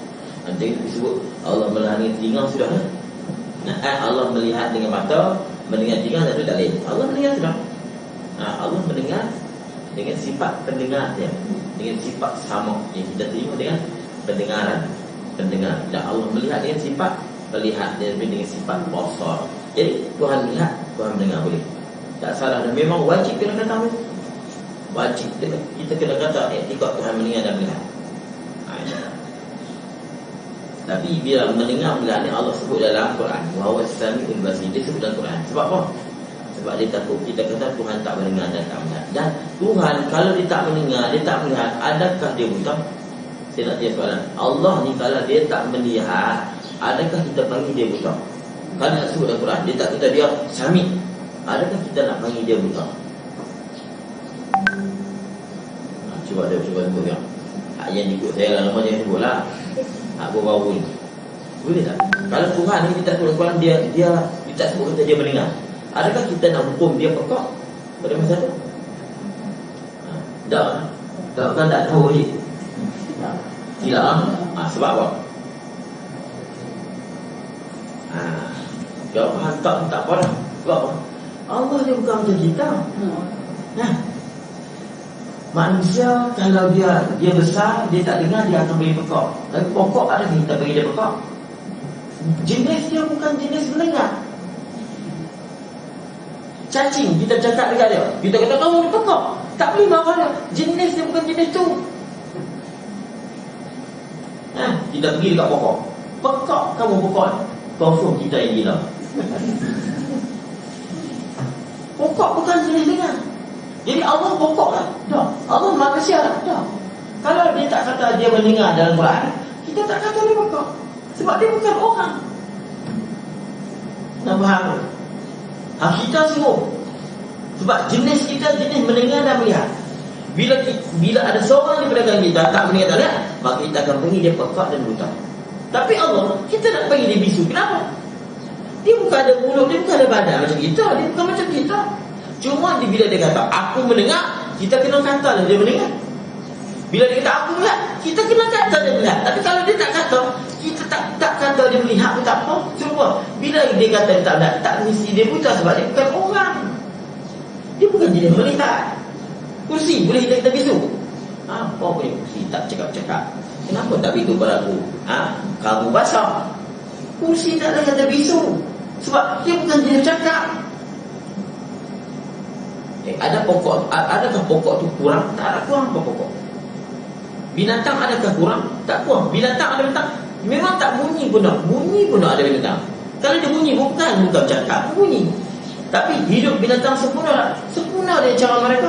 Speaker 1: Nanti disebut Allah melihat dengan telinga sudah. Allah melihat dengan mata, mendengar telinga itu tak lain. Allah mendengar sudah. Allah mendengar dengan sifat pendengar dia, dengan sifat sama yang kita terima dengan pendengar. Dan Allah melihat dengan sifat melihat dia dengan sifat basar. Jadi Tuhan lihat, Tuhan mendengar boleh. Tak salah, dan memang wajib kena kata. Wajib kita kena kata iktikad Tuhan mendengar dan melihat. Tapi bila mendengar melihat ni Allah sebut dalam Quran, wa huwa as-sami'ul basir. Dia sebut dalam Quran. Sebab apa? Sebab dia takut kita kata Tuhan tak mendengar dan tak melihat. Dan Tuhan kalau dia tak mendengar, dia tak melihat, adakah dia buta? Saya nak tanya soalan. Allah ni kalau dia tak melihat, adakah kita panggil dia buta? Kalau nak sebut dalam Quran, dia tak kata dia sami', adakah kita nak panggil dia buta? Cuba sebut ya. Yang ikut saya lama jangan sebut lah. Baru ni boleh tak? Kalau Tuhan ni kita sebut Quran, dia tak sebut kata dia mendengar, adakah kita nak hukum dia pekak pada masa tu? Tak kan tak tahu je. Tidak. Sebab apa? Jawapan tak apa dah. Sebab apa? Allah dia bukan macam kita. Manusia kalau dia besar, dia tak dengar, dia akan beri pekak. Tapi pokok ada kita bagi dia pekak. Jenis dia bukan jenis mendengar. Cacing kita cakap dekat dia, kita kata kamu ni pekak, tak boleh marah dia. Jenis dia bukan jenis tu. Kita pergi dekat pokok, pekak kamu pekak, confirm kita yang gila. Pokok bukan jenis dengar. Jadi Allah pokok lah. Dah. Allah manusia lah. Dah. Kalau dia tak kata dia mendengar dalam Quran, kita tak kata dia pokok. Sebab dia bukan orang. Nak faham? Kita semua. Sebab jenis kita jenis mendengar dan melihat. Bila ada seorang di belakang kita tak mendengar dan melihat, maka kita akan panggil dia pekak dan buta. Tapi Allah, kita nak panggil dia bisu. Kenapa? Dia bukan ada mulut, dia bukan ada badan macam kita. Dia bukan macam kita. Cuma bila dia kata aku mendengar, kita kena kata lah dia mendengar. Bila dia kata aku melihat, kita kena kata dia melihat. Tapi kalau dia tak kata, kita tak kata dia melihat pun tak apa. Cuma bila dia kata dia tak melihat, tak mesti dia buta sebab dia bukan orang. Dia bukan jenis melihat. Kursi boleh kita bisu. Apa boleh kursi tak cakap-cakap? Kenapa tak bisu pada aku? Kamu basah. Kursi tak ada kata bisu. Sebab dia bukan jenis cakap. Ada pokok, adakah pokok tu kurang? Tak ada kurang apa pokok. Binatang adakah kurang? Tak kurang. Binatang ada binatang, memang tak bunyi pun tak. Bunyi pun tak ada binatang. Kalau dia bunyi bukan cakap, bunyi. Tapi hidup binatang sempurna. Sempurna dia cara mereka.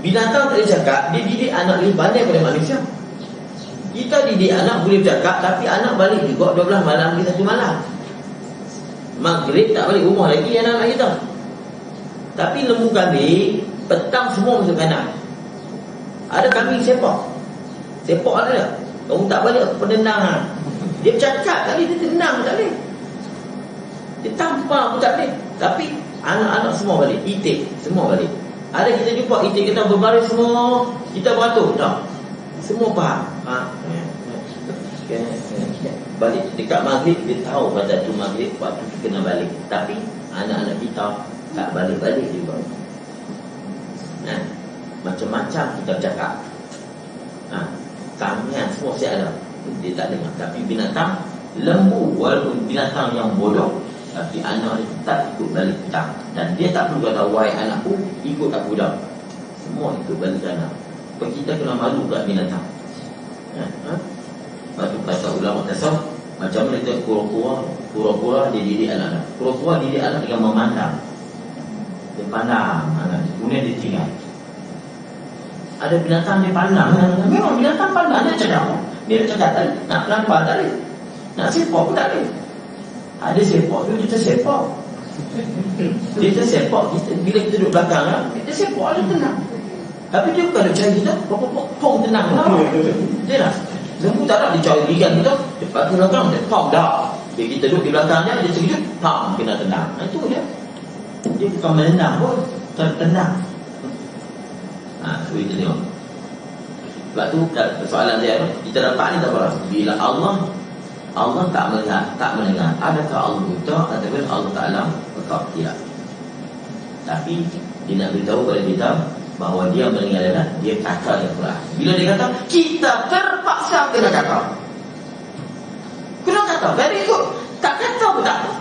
Speaker 1: Binatang tak boleh cakap, dia didik anak lebih pandai daripada manusia. Kita didik anak boleh cakap, tapi anak balik juga 12 malam di 1 malam. Maghrib tak balik rumah lagi anak-anak kita. Tapi lembu kambing petang semua masuk kandang. Ada kambing sepak ada. Kamu tak balik aku pendendang. Dia bercakap tak boleh, dia tenang tak boleh. Dia tampar pun tak boleh. Tapi anak-anak semua balik, itik semua balik. Ada kita jumpa itik kita berbaris semua, kita beratur tak? Semua faham. Balik dekat maghrib, dia tahu pada tu maghrib waktu kita kena balik. Tapi anak-anak kita tak balik-balik juga. Macam-macam kita bercakap. Tamian semua saya ada, dia tak dengar. Tapi binatang lembu, walaupun binatang yang bodoh, tapi anak dia tetap ikut balik petang. Dan dia tak perlu kata, wahai anakku, ikut aku dah. Semua ikut balik anak. Kita kena malu kat binatang. Lepas tu kata ulama tasawuf, macam mana kita kura-kura dia didik anak-anak. Kura-kura didik anak dengan memandang. Dia pandang anak, kemudian dia tinggal. Ada binatang dia pandang. Memang binatang pandang, dia cakap. Dia cakap tadi, nak lambat tak boleh, nak sepak pun tak boleh. Ada sepak tu, kita sepak. Kita sepak, bila kita duduk belakang lah, kita sepak dia tenang. Tapi dia bukan nak cari kita, pok tenang lah. Dia lah. Lembu tak nak dia cari ligan kita, lepas tu belakang, dia pok dah. Bila kita duduk di belakangnya, dia sekejap, pam, kena tenang. Itu dia. Dia bukan menendang pun, tertenang. So kita tengok. Sebab tu soalan dia, kita dapat ni tak apa. Bila Allah tak melihat, tak mendengar, adakah Allah buta ataupun Allah Ta'ala bekal? Tidak. Tapi dia nak beritahu kepada kita bahawa dia mendengar adalah dia kata yang Quran. Bila dia kata, kita terpaksa kena kata. Kena kata, very good. Tak kata pun tak apa.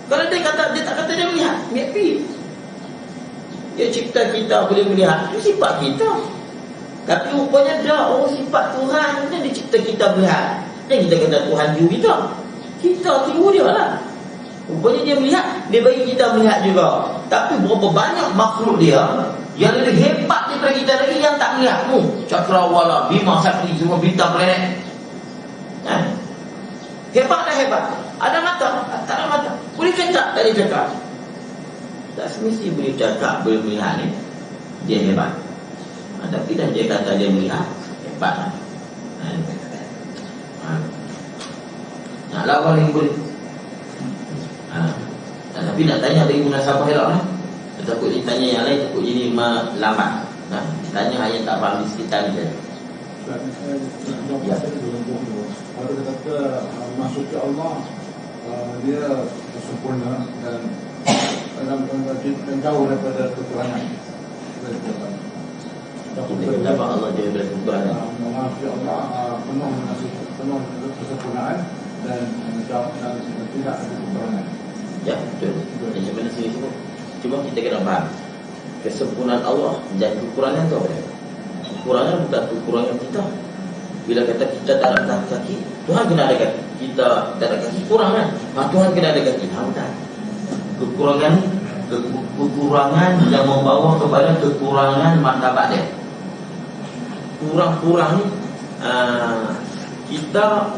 Speaker 1: Kalau dia kata, dia tak kata dia melihat, maybe dia cipta kita boleh melihat, itu sifat kita. Tapi rupanya dah, sifat Tuhan kan dia cipta kita melihat. Dan kita kata Tuhan tiru kita, kita tiru dia lah. Rupanya dia melihat, dia bagi kita melihat juga. Tapi berapa banyak makhluk dia yang lebih hebat daripada kita lagi yang tak melihat. Cakrawala, Bima Sakti, semua bintang planet. Hebat dah hebat. Ada mata? Tak ada mata. Boleh cakap? Tak boleh cakap. Tak semesti boleh cakap, boleh melihat ni, dia hebat. Tapi dah dia kata dia melihat, hebat. Nak lawan lagi boleh. Tapi nak tanya lagi munasabah elok lah. Takut dia tanya yang lain, takut jadi lambat. Tanya hanya tak faham di sekitar ni saja.
Speaker 4: Ya. Kalau kita kata maksudnya Allah, dia sempurna dan jauh daripada kekurangan.
Speaker 1: Kita dapat Allah jauh daripada kekurangan.
Speaker 4: Maksudnya Allah penuh kesempurnaan dan jauh dan tidak ada kekurangan.
Speaker 1: Ya, betul. Yang sebenarnya sini semua. Cuma kita kena faham kesempurnaan Allah dan kekurangan tu apa? Kekurangan bukan kekurangan kita. Bila kata kita tak ada kaki, Tuhan kena ada kaki. Kita tak ada kaki, kurang kan? Tuhan kena ada kaki. Bukan. Kekurangan yang membawa kepada kekurangan martabat dia. Kurang-kurang ni kita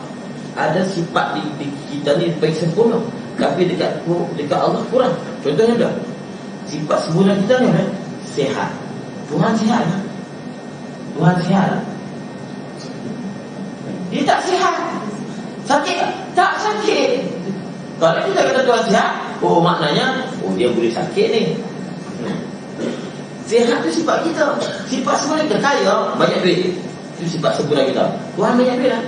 Speaker 1: ada sifat di kita ni baik sempurna, tapi dekat Allah kurang. Contohnya dah sifat sempurna kita ni kan sihat. Tuhan sihat kan? Tuhan sihat. Dia tak sihat. Sakit tak? Tak sakit. Kalau kita kata Tuhan sihat, maknanya dia boleh sakit ni. Sihat tu sifat kita. Sifat sempurna kita kaya, banyak duit. Itu sifat sempurna kita. Tuhan banyak duit lah.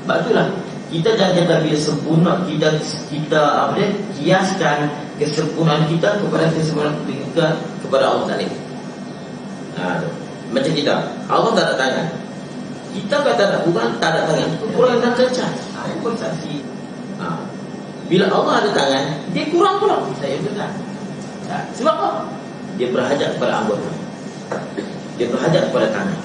Speaker 1: Sebab itulah kita jangan kata bila sempurna kita apa dia, kiaskan kesempurnaan kita kepada kesempurnaan kita kepada Allah Taala. Macam kita, Allah tak ada tangan. Kita kata tak Tuhan tak ada tangan, kekurangan dan cacat. Itu saksi. Bila Allah ada tangan, dia kurang pula. Saya betul. Sebab apa? Dia berhajat kepada anggota. Dia berhajat kepada tangan.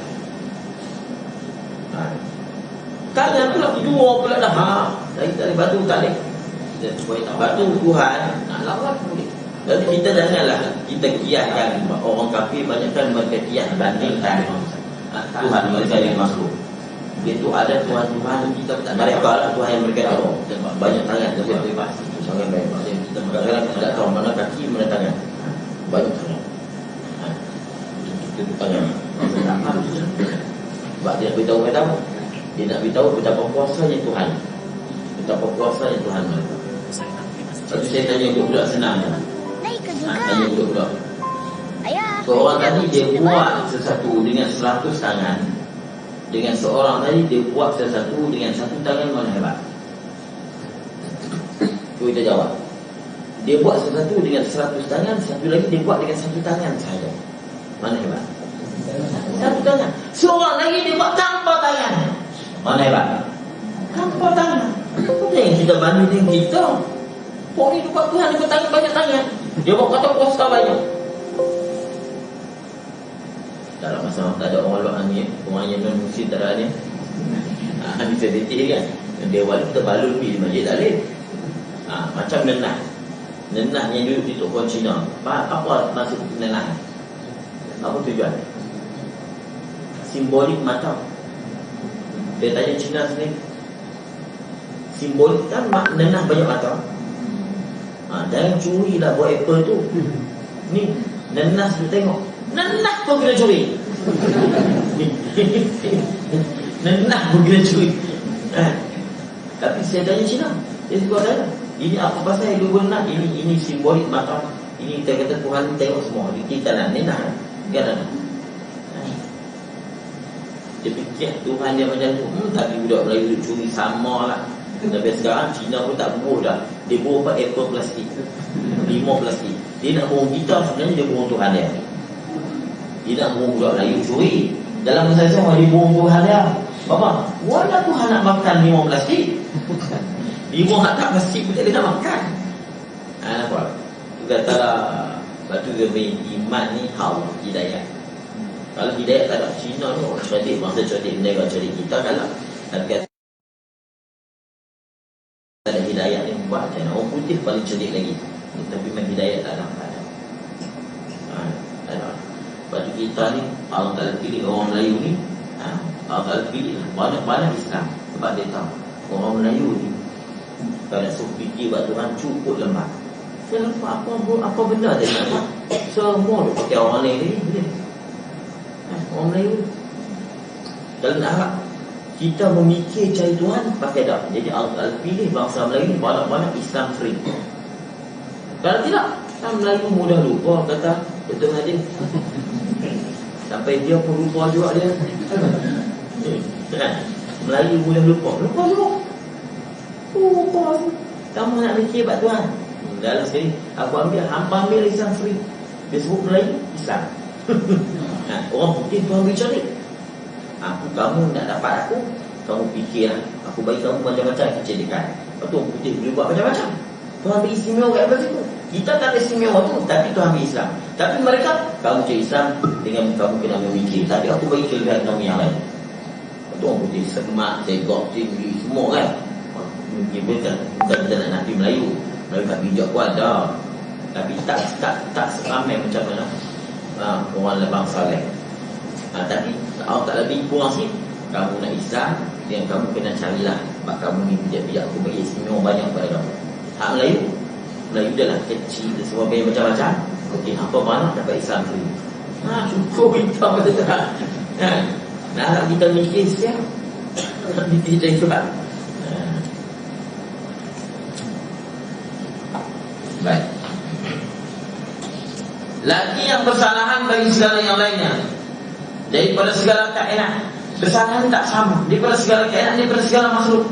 Speaker 1: Tangan pula dua pula dah. Dari batu tak boleh. Batu Tuhan nak lawan boleh. Jadi kita janganlah kita kiaskan orang kafir banyakkan mereka kias bandingkan Tuhan mereka yang makhluk. Itu ada Tuhan-Tuhan kita tak mereka lah Tuhan yang mereka tahu. Banyak tangan tapi bebas. Sangat baik. Kita kadang-kadang tidak tahu mana kaki mana tangan. Banyak tangan. Itu tangan. Sebab dia nak beritahu kita, dia nak beritahu betapa kuasanya Tuhan. betapa kuasanya Tuhan mereka. Lepas saya tanya budak-budak senang je. Tanya budak-budak. Seorang tadi dia buat sesuatu dengan 100 tangan. Dengan seorang tadi dia buat sesuatu dengan 1 tangan, mana hebat? Cuba kita jawab. Dia buat sesuatu dengan 100 tangan, satu lagi dia buat dengan 1 tangan sahaja. Mana hebat? 1 tangan. Seorang lagi dia buat tanpa tangan. Mana hebat? Tanpa tangan. Apa yang kita banding dengan kita? Kok ni buat Tuhan dia bertangan banyak tangan. Dia buat kata kuasa banyak. Dalam masa tak ada orang luar ni, orang yang non-muslim tak ada ni. Ni sedikit kan. Dia wali kita balul pergi di masjid tak boleh. Macam nenah. Nenah yang duduk di toko Cina. Apa maksud nenah? Apa tujuan? Simbolik mata. Dia tanya Cina sini. Simbolik kan nenah banyak mata. Jangan curilah buat apple tu. Ni nenas tu tengok. Nenas pun kena curi. Nenas pun kena curi. Tapi saya tanya Cina, dia suka tanya, ini apa pasal yang dua nenas? Ini simbolik mata. Ini kita kata Tuhan tengok semua. Kita nak nenas kan ada. Dia fikir Tuhan dia macam tu. Tapi budak Melayu curi sama lah. Tapi sekarang Cina pun tak buruh dah. Dia buruh apa? Ekor plastik, 5 plastik. Dia nak buruh kita, sebenarnya dia buruh Tuhan dia. Dia nak buruh budak Melayu curi. Dalam masa sama dia buruh Tuhan dia. Bapa, wala Tuhan nak makan 5 plastik. 5 tak plastik pun dia nak makan. Nampak? Itu kata batu demi iman ni hawa hidayah. Kalau hidayah tak ada, Cina ni orang cerdik, bangsa cerdik, negara cerdik kita kalah. Tapi kata ada hidayah ni buat macam orang putih paling cerdik lagi. Tapi memang hidayah tak ada. Tak ada. Lepas tu kita ni Allah Ta'ala pilih orang Melayu ni, Allah Ta'ala pilih banyak-banyak Islam. Sebab dia tahu orang Melayu ni kalau nak suruh fikir buat Tuhan cukup lemah. Saya lupa apa benda dia nak buat. Semua dia pakai orang lain ni boleh. Orang Melayu kalau nak harap kita memikir cari Tuhan pakai dah. Jadi Allah pilih bangsa Melayu banyak-banyak Islam free. Kalau tidak, kan Melayu mudah lupa kata betul Hadir. Sampai dia pun lupa juga dia. Melayu mudah lupa juga. Lupa. Kamu nak mikir buat Tuhan. Dalam sekali aku ambil Islam free. Dia sebut Melayu Islam. Orang putih Tuhan bicara. Kamu nak dapat aku, kamu fikirlah. Aku bagi kamu macam-macam kecerdikan. Lepas tu orang putih boleh buat macam-macam. Tuhan beri istimewa kat atas itu. Kita tak ada istimewa tu, tapi Tuhan beri Islam. Tapi mereka, kamu cari Islam dengan kamu kena memikir. Tapi aku bagi kelebihan kamu yang lain. Lepas tu orang putih semak, segok, tinggi, semua kan. Mungkin bukan kita nak Nabi Melayu. Melayu tak bijak pun ada. Tapi tak seramai macam mana orang bangsa lain. Tapi Allah tak lebih kurang sikit. Kamu nak Islam, yang kamu kena carilah. Sebab kamu ni bijak-bijak, aku bagi istimewa banyak pada kamu. Hak Melayu dah lah kecil, semua banyak macam-macam. Okey, apa banyak dapat Islam tu. Cukup kita betul. Nak kita mikir siap. Mikir macam tu kan. Baik. Lagi yang kesalahan bagi segala yang lainnya. Daripada segala kainat, kesalahan tak sama. Daripada segala kainat, daripada segala makhluk.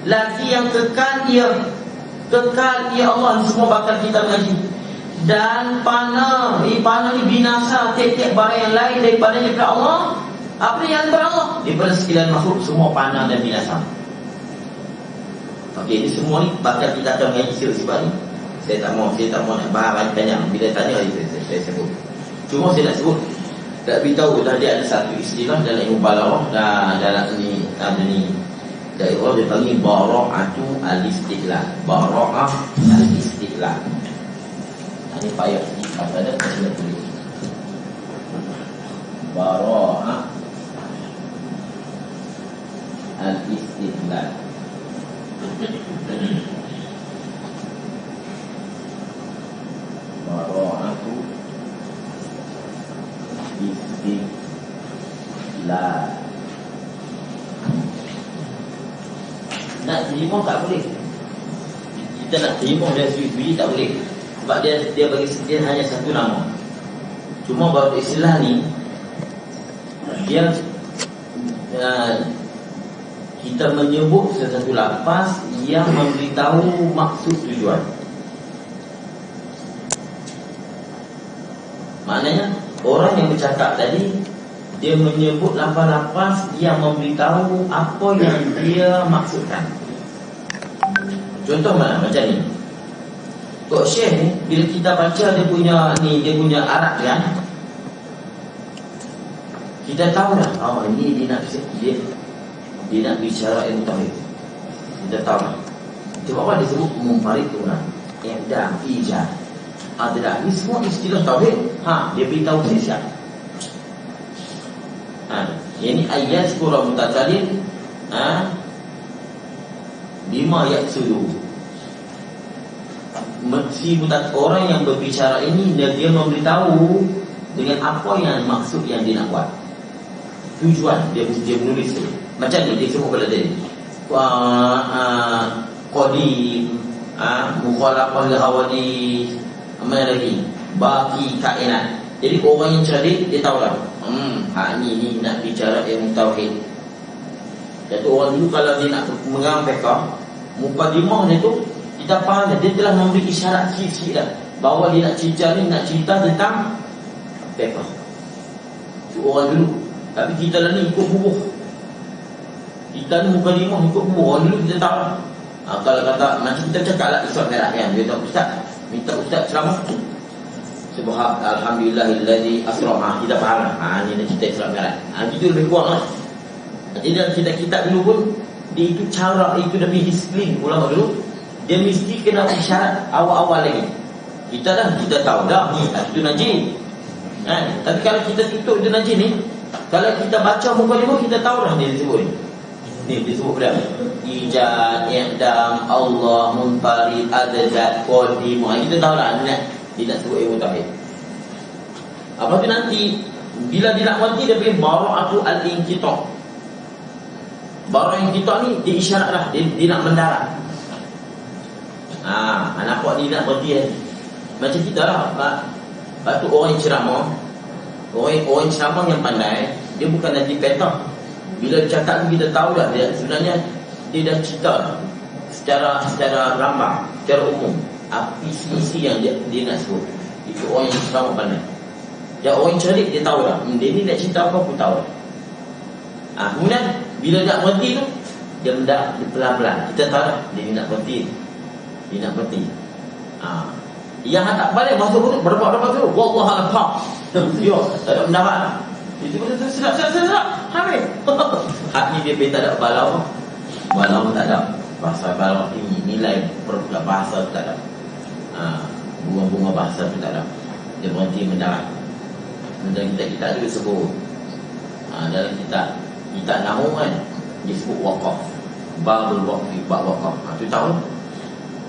Speaker 1: Lagi yang kekal ia Allah semua bakal kita mengaji. Dan panah ni binasa tiap-tiap barang yang lain daripadanya kepada Allah. Apa yang daripada Allah? Daripada sekalian makhluk semua panah dan binasa. Okey, ini semua ni bakal kita akan mengaji sifat ni. Saya tak mau nak bahas banyak. Bila tanya saya sebut. Cuma saya nak sebut, tak beritahu tadi ada satu istilah dalam ilmu balaghah dan dalam ini ada ni dari orang dia panggil bara'atu al-istiqlal. Bara'ah al-istiqlal. Ini payah sikit ada saya tulis. Bara'ah al-istiqlal. Bara'atu istiqlal. Nak terima tak boleh. Kita nak terima dari sendiri tak boleh. Sebab dia bagi dia hanya satu nama. Cuma bahawa istilah ni dia kita menyebut sesuatu lafaz yang memberitahu maksud tujuan. Maknanya orang yang bercakap tadi dia menyebut lafaz-lafaz yang memberitahu apa yang dia maksudkan. Contoh mana? Macam ni. Kok Syekh ni bila kita baca dia punya Arab kan, kita tahu dah ini dia nak bicara ilmu tauhid. Kita tahu dah. Sebab apa dia sebut mumfariduna, i'dam, ijaz. Ada ni semua istilah tauhid. Dia beritahu siapa. Ini ayat surah Mutakallim bima yaksudu. Si orang yang berbicara ini dia memberitahu dengan apa yang maksud yang dia nak buat. Tujuan dia menulis tu. Macam ni dia sebut pada tadi. Qadim, mukhalafah al-hawadith, mana lagi? Baki kainat. Jadi orang yang cerdik dia tahu lah. Ni nak bicara ilmu tauhid. Jadi orang dulu kalau dia nak mengarang fiqh, mukadimah dia tu kita faham dia telah memberi isyarat sikit-sikit dah bahawa dia nak cerita tentang fiqh. Itu orang dulu. Tapi kita lah ni ikut bubuh. Kita ni mukadimah ikut bubuh. Orang dulu kita tahu lah. Kalau kata macam kita cakap lah Isra Mi'raj kan, dia tahu ustaz, minta ustaz ceramah. Subhan alhamdulillahillazi asra. Kita faham lah. Ni cerita Isra Mi'raj. Itu lebih kurang lah. Jadi dalam kitab-kitab dulu pun dia itu cara itu lebih disiplin ulama dulu. Dia mesti kena isyarat awal-awal lagi. Kita tahu dah ni itu najis. Tapi kalau kita tutup itu najis ni, kalau kita baca mukadimah kita tahu dah dia disebut ni. Ni disebut dah. Ijaz, i'dam, Allah, munfarid, adzat, qadim. Kita tahu dah dia nak sebut ilmu tauhid. Apa tu nanti bila dia nak mati dia pergi bara'atu al-inqita'. Bara'atu al-inqita' ni dia isyarat dah dia nak mendarat. Anak buat dia nak berhenti lagi. Macam kita lah. Lepas tu orang yang ceramah, orang ceramah yang pandai, dia bukan nanti petah. Bila cakap kita tahu dah sebenarnya dia dah cerita secara rambang, secara umum isi yang dia nak sebut. Itu orang yang ceramah pandai. Dan orang yang cerdik dia tahu dah dia ni nak cerita apa pun tahu dah. Kemudian bila nak berhenti tu dia mendak pelan-pelan. Kita tahu dah dia nak berhenti. Dia nak berhenti. Yang tak balik masuk tu berapa tu wallahualam. Dia tak ada mendarat lah. Itu betul sedap. Habis. Ni dia tak ada balau. Balau tak ada. Bahasa balau ni nilai bahasa tak ada. Bunga-bunga bahasa tu tak ada. Dia berhenti mendarat. Dan kita juga sebut dalam kita nahu kan dia sebut waqaf. Babul waqfi, bab waqaf. Tu tahu?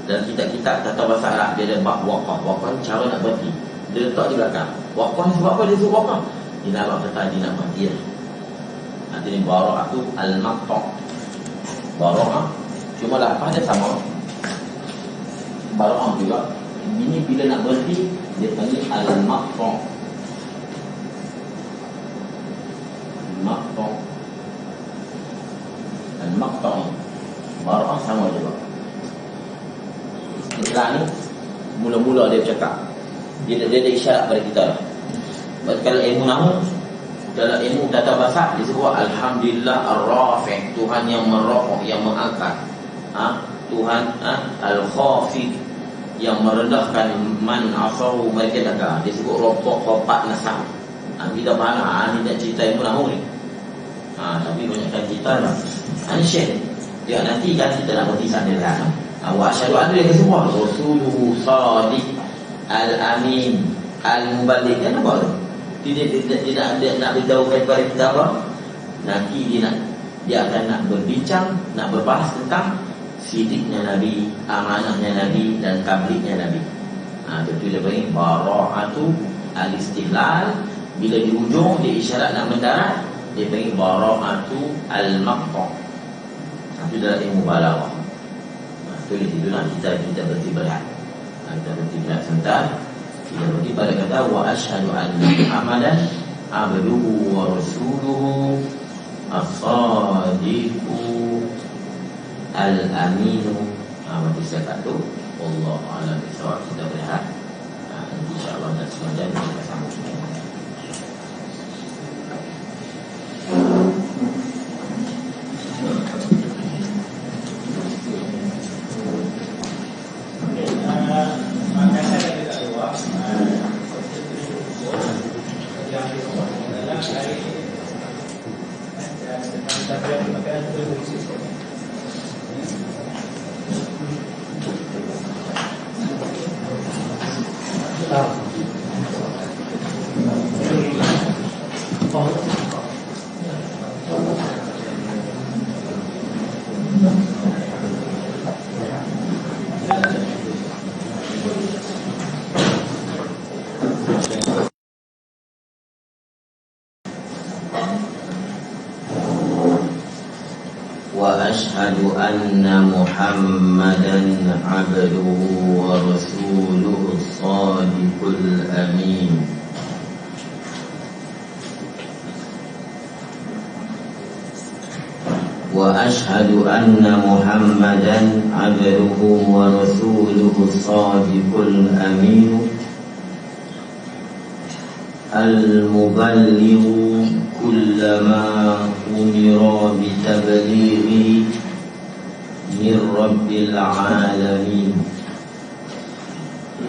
Speaker 1: Dan kita tata bahasa Arab dia ada bab waqaf. Waqaf cara nak berhenti. Dia letak di belakang. Waqaf sebab apa dia sebut waqaf? Dia nak kata dia nak berhenti. Nanti ni bara'atu al-maqta'. Bara'ah cuma lafaz dia sama. Bara'ah juga. Ini bila nak berhenti dia panggil al-maqta'. Al-maqta'. Al-maqta' bara'ah sama juga. Istilah ni mula-mula dia bercakap dia ada isyarat pada kita lah. Kalau ilmu nahu, dalam ilmu tata bahasa disebut alhamdulillah ar-rafi', Tuhan yang merokok, yang mengangkat. Tuhan al-khafid, yang merendahkan man asahu mereka daga. Disebut rokok khopat nasab. Kita faham ni nak cerita ilmu nahu ni. Tapi banyakkan cerita lah. Ini syekh dia nanti kan kita nak berhenti sana lah. Wa asyhadu anna la ilaha illallah rasuluhu sadiq al-amin al-muballigh. Kan apa tu? Dia nak beritahu kepada kita apa? Nanti dia akan nak berbincang, nak berbahas tentang sidiknya Nabi, amanahnya Nabi dan tablignya Nabi. Itu dia panggil bara'atu al-istihlal. Bila di hujung dia isyarat nak mendarat, dia panggil bara'atu al-maqta'. Itu dalam ilmu balaghah. Tulis itu lah kita berhenti berat. Kita berhenti berat sebentar. Kita berhenti pada kata wa asyhadu anna Muhammadan abduhu wa rasuluhu as-sadiqu al-aminu. Mati saya kata Allah a'lam bishawab. Kita berehat. InsyaAllah dan semuanya kita sambung. وأشهد أن محمدا عبده ورسوله الصادق الأمين وأشهد أن محمدا عبده ورسوله الصادق الأمين المبلغ كل ما أمر بتبليغه من رب العالمين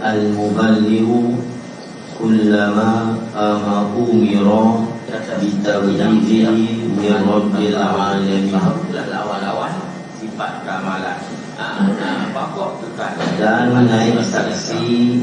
Speaker 1: المبلغ كل ما أمر بتبليغه من رب العالمين.
Speaker 2: Lawan-lawan sifat kamalan.
Speaker 1: Dan naik saksi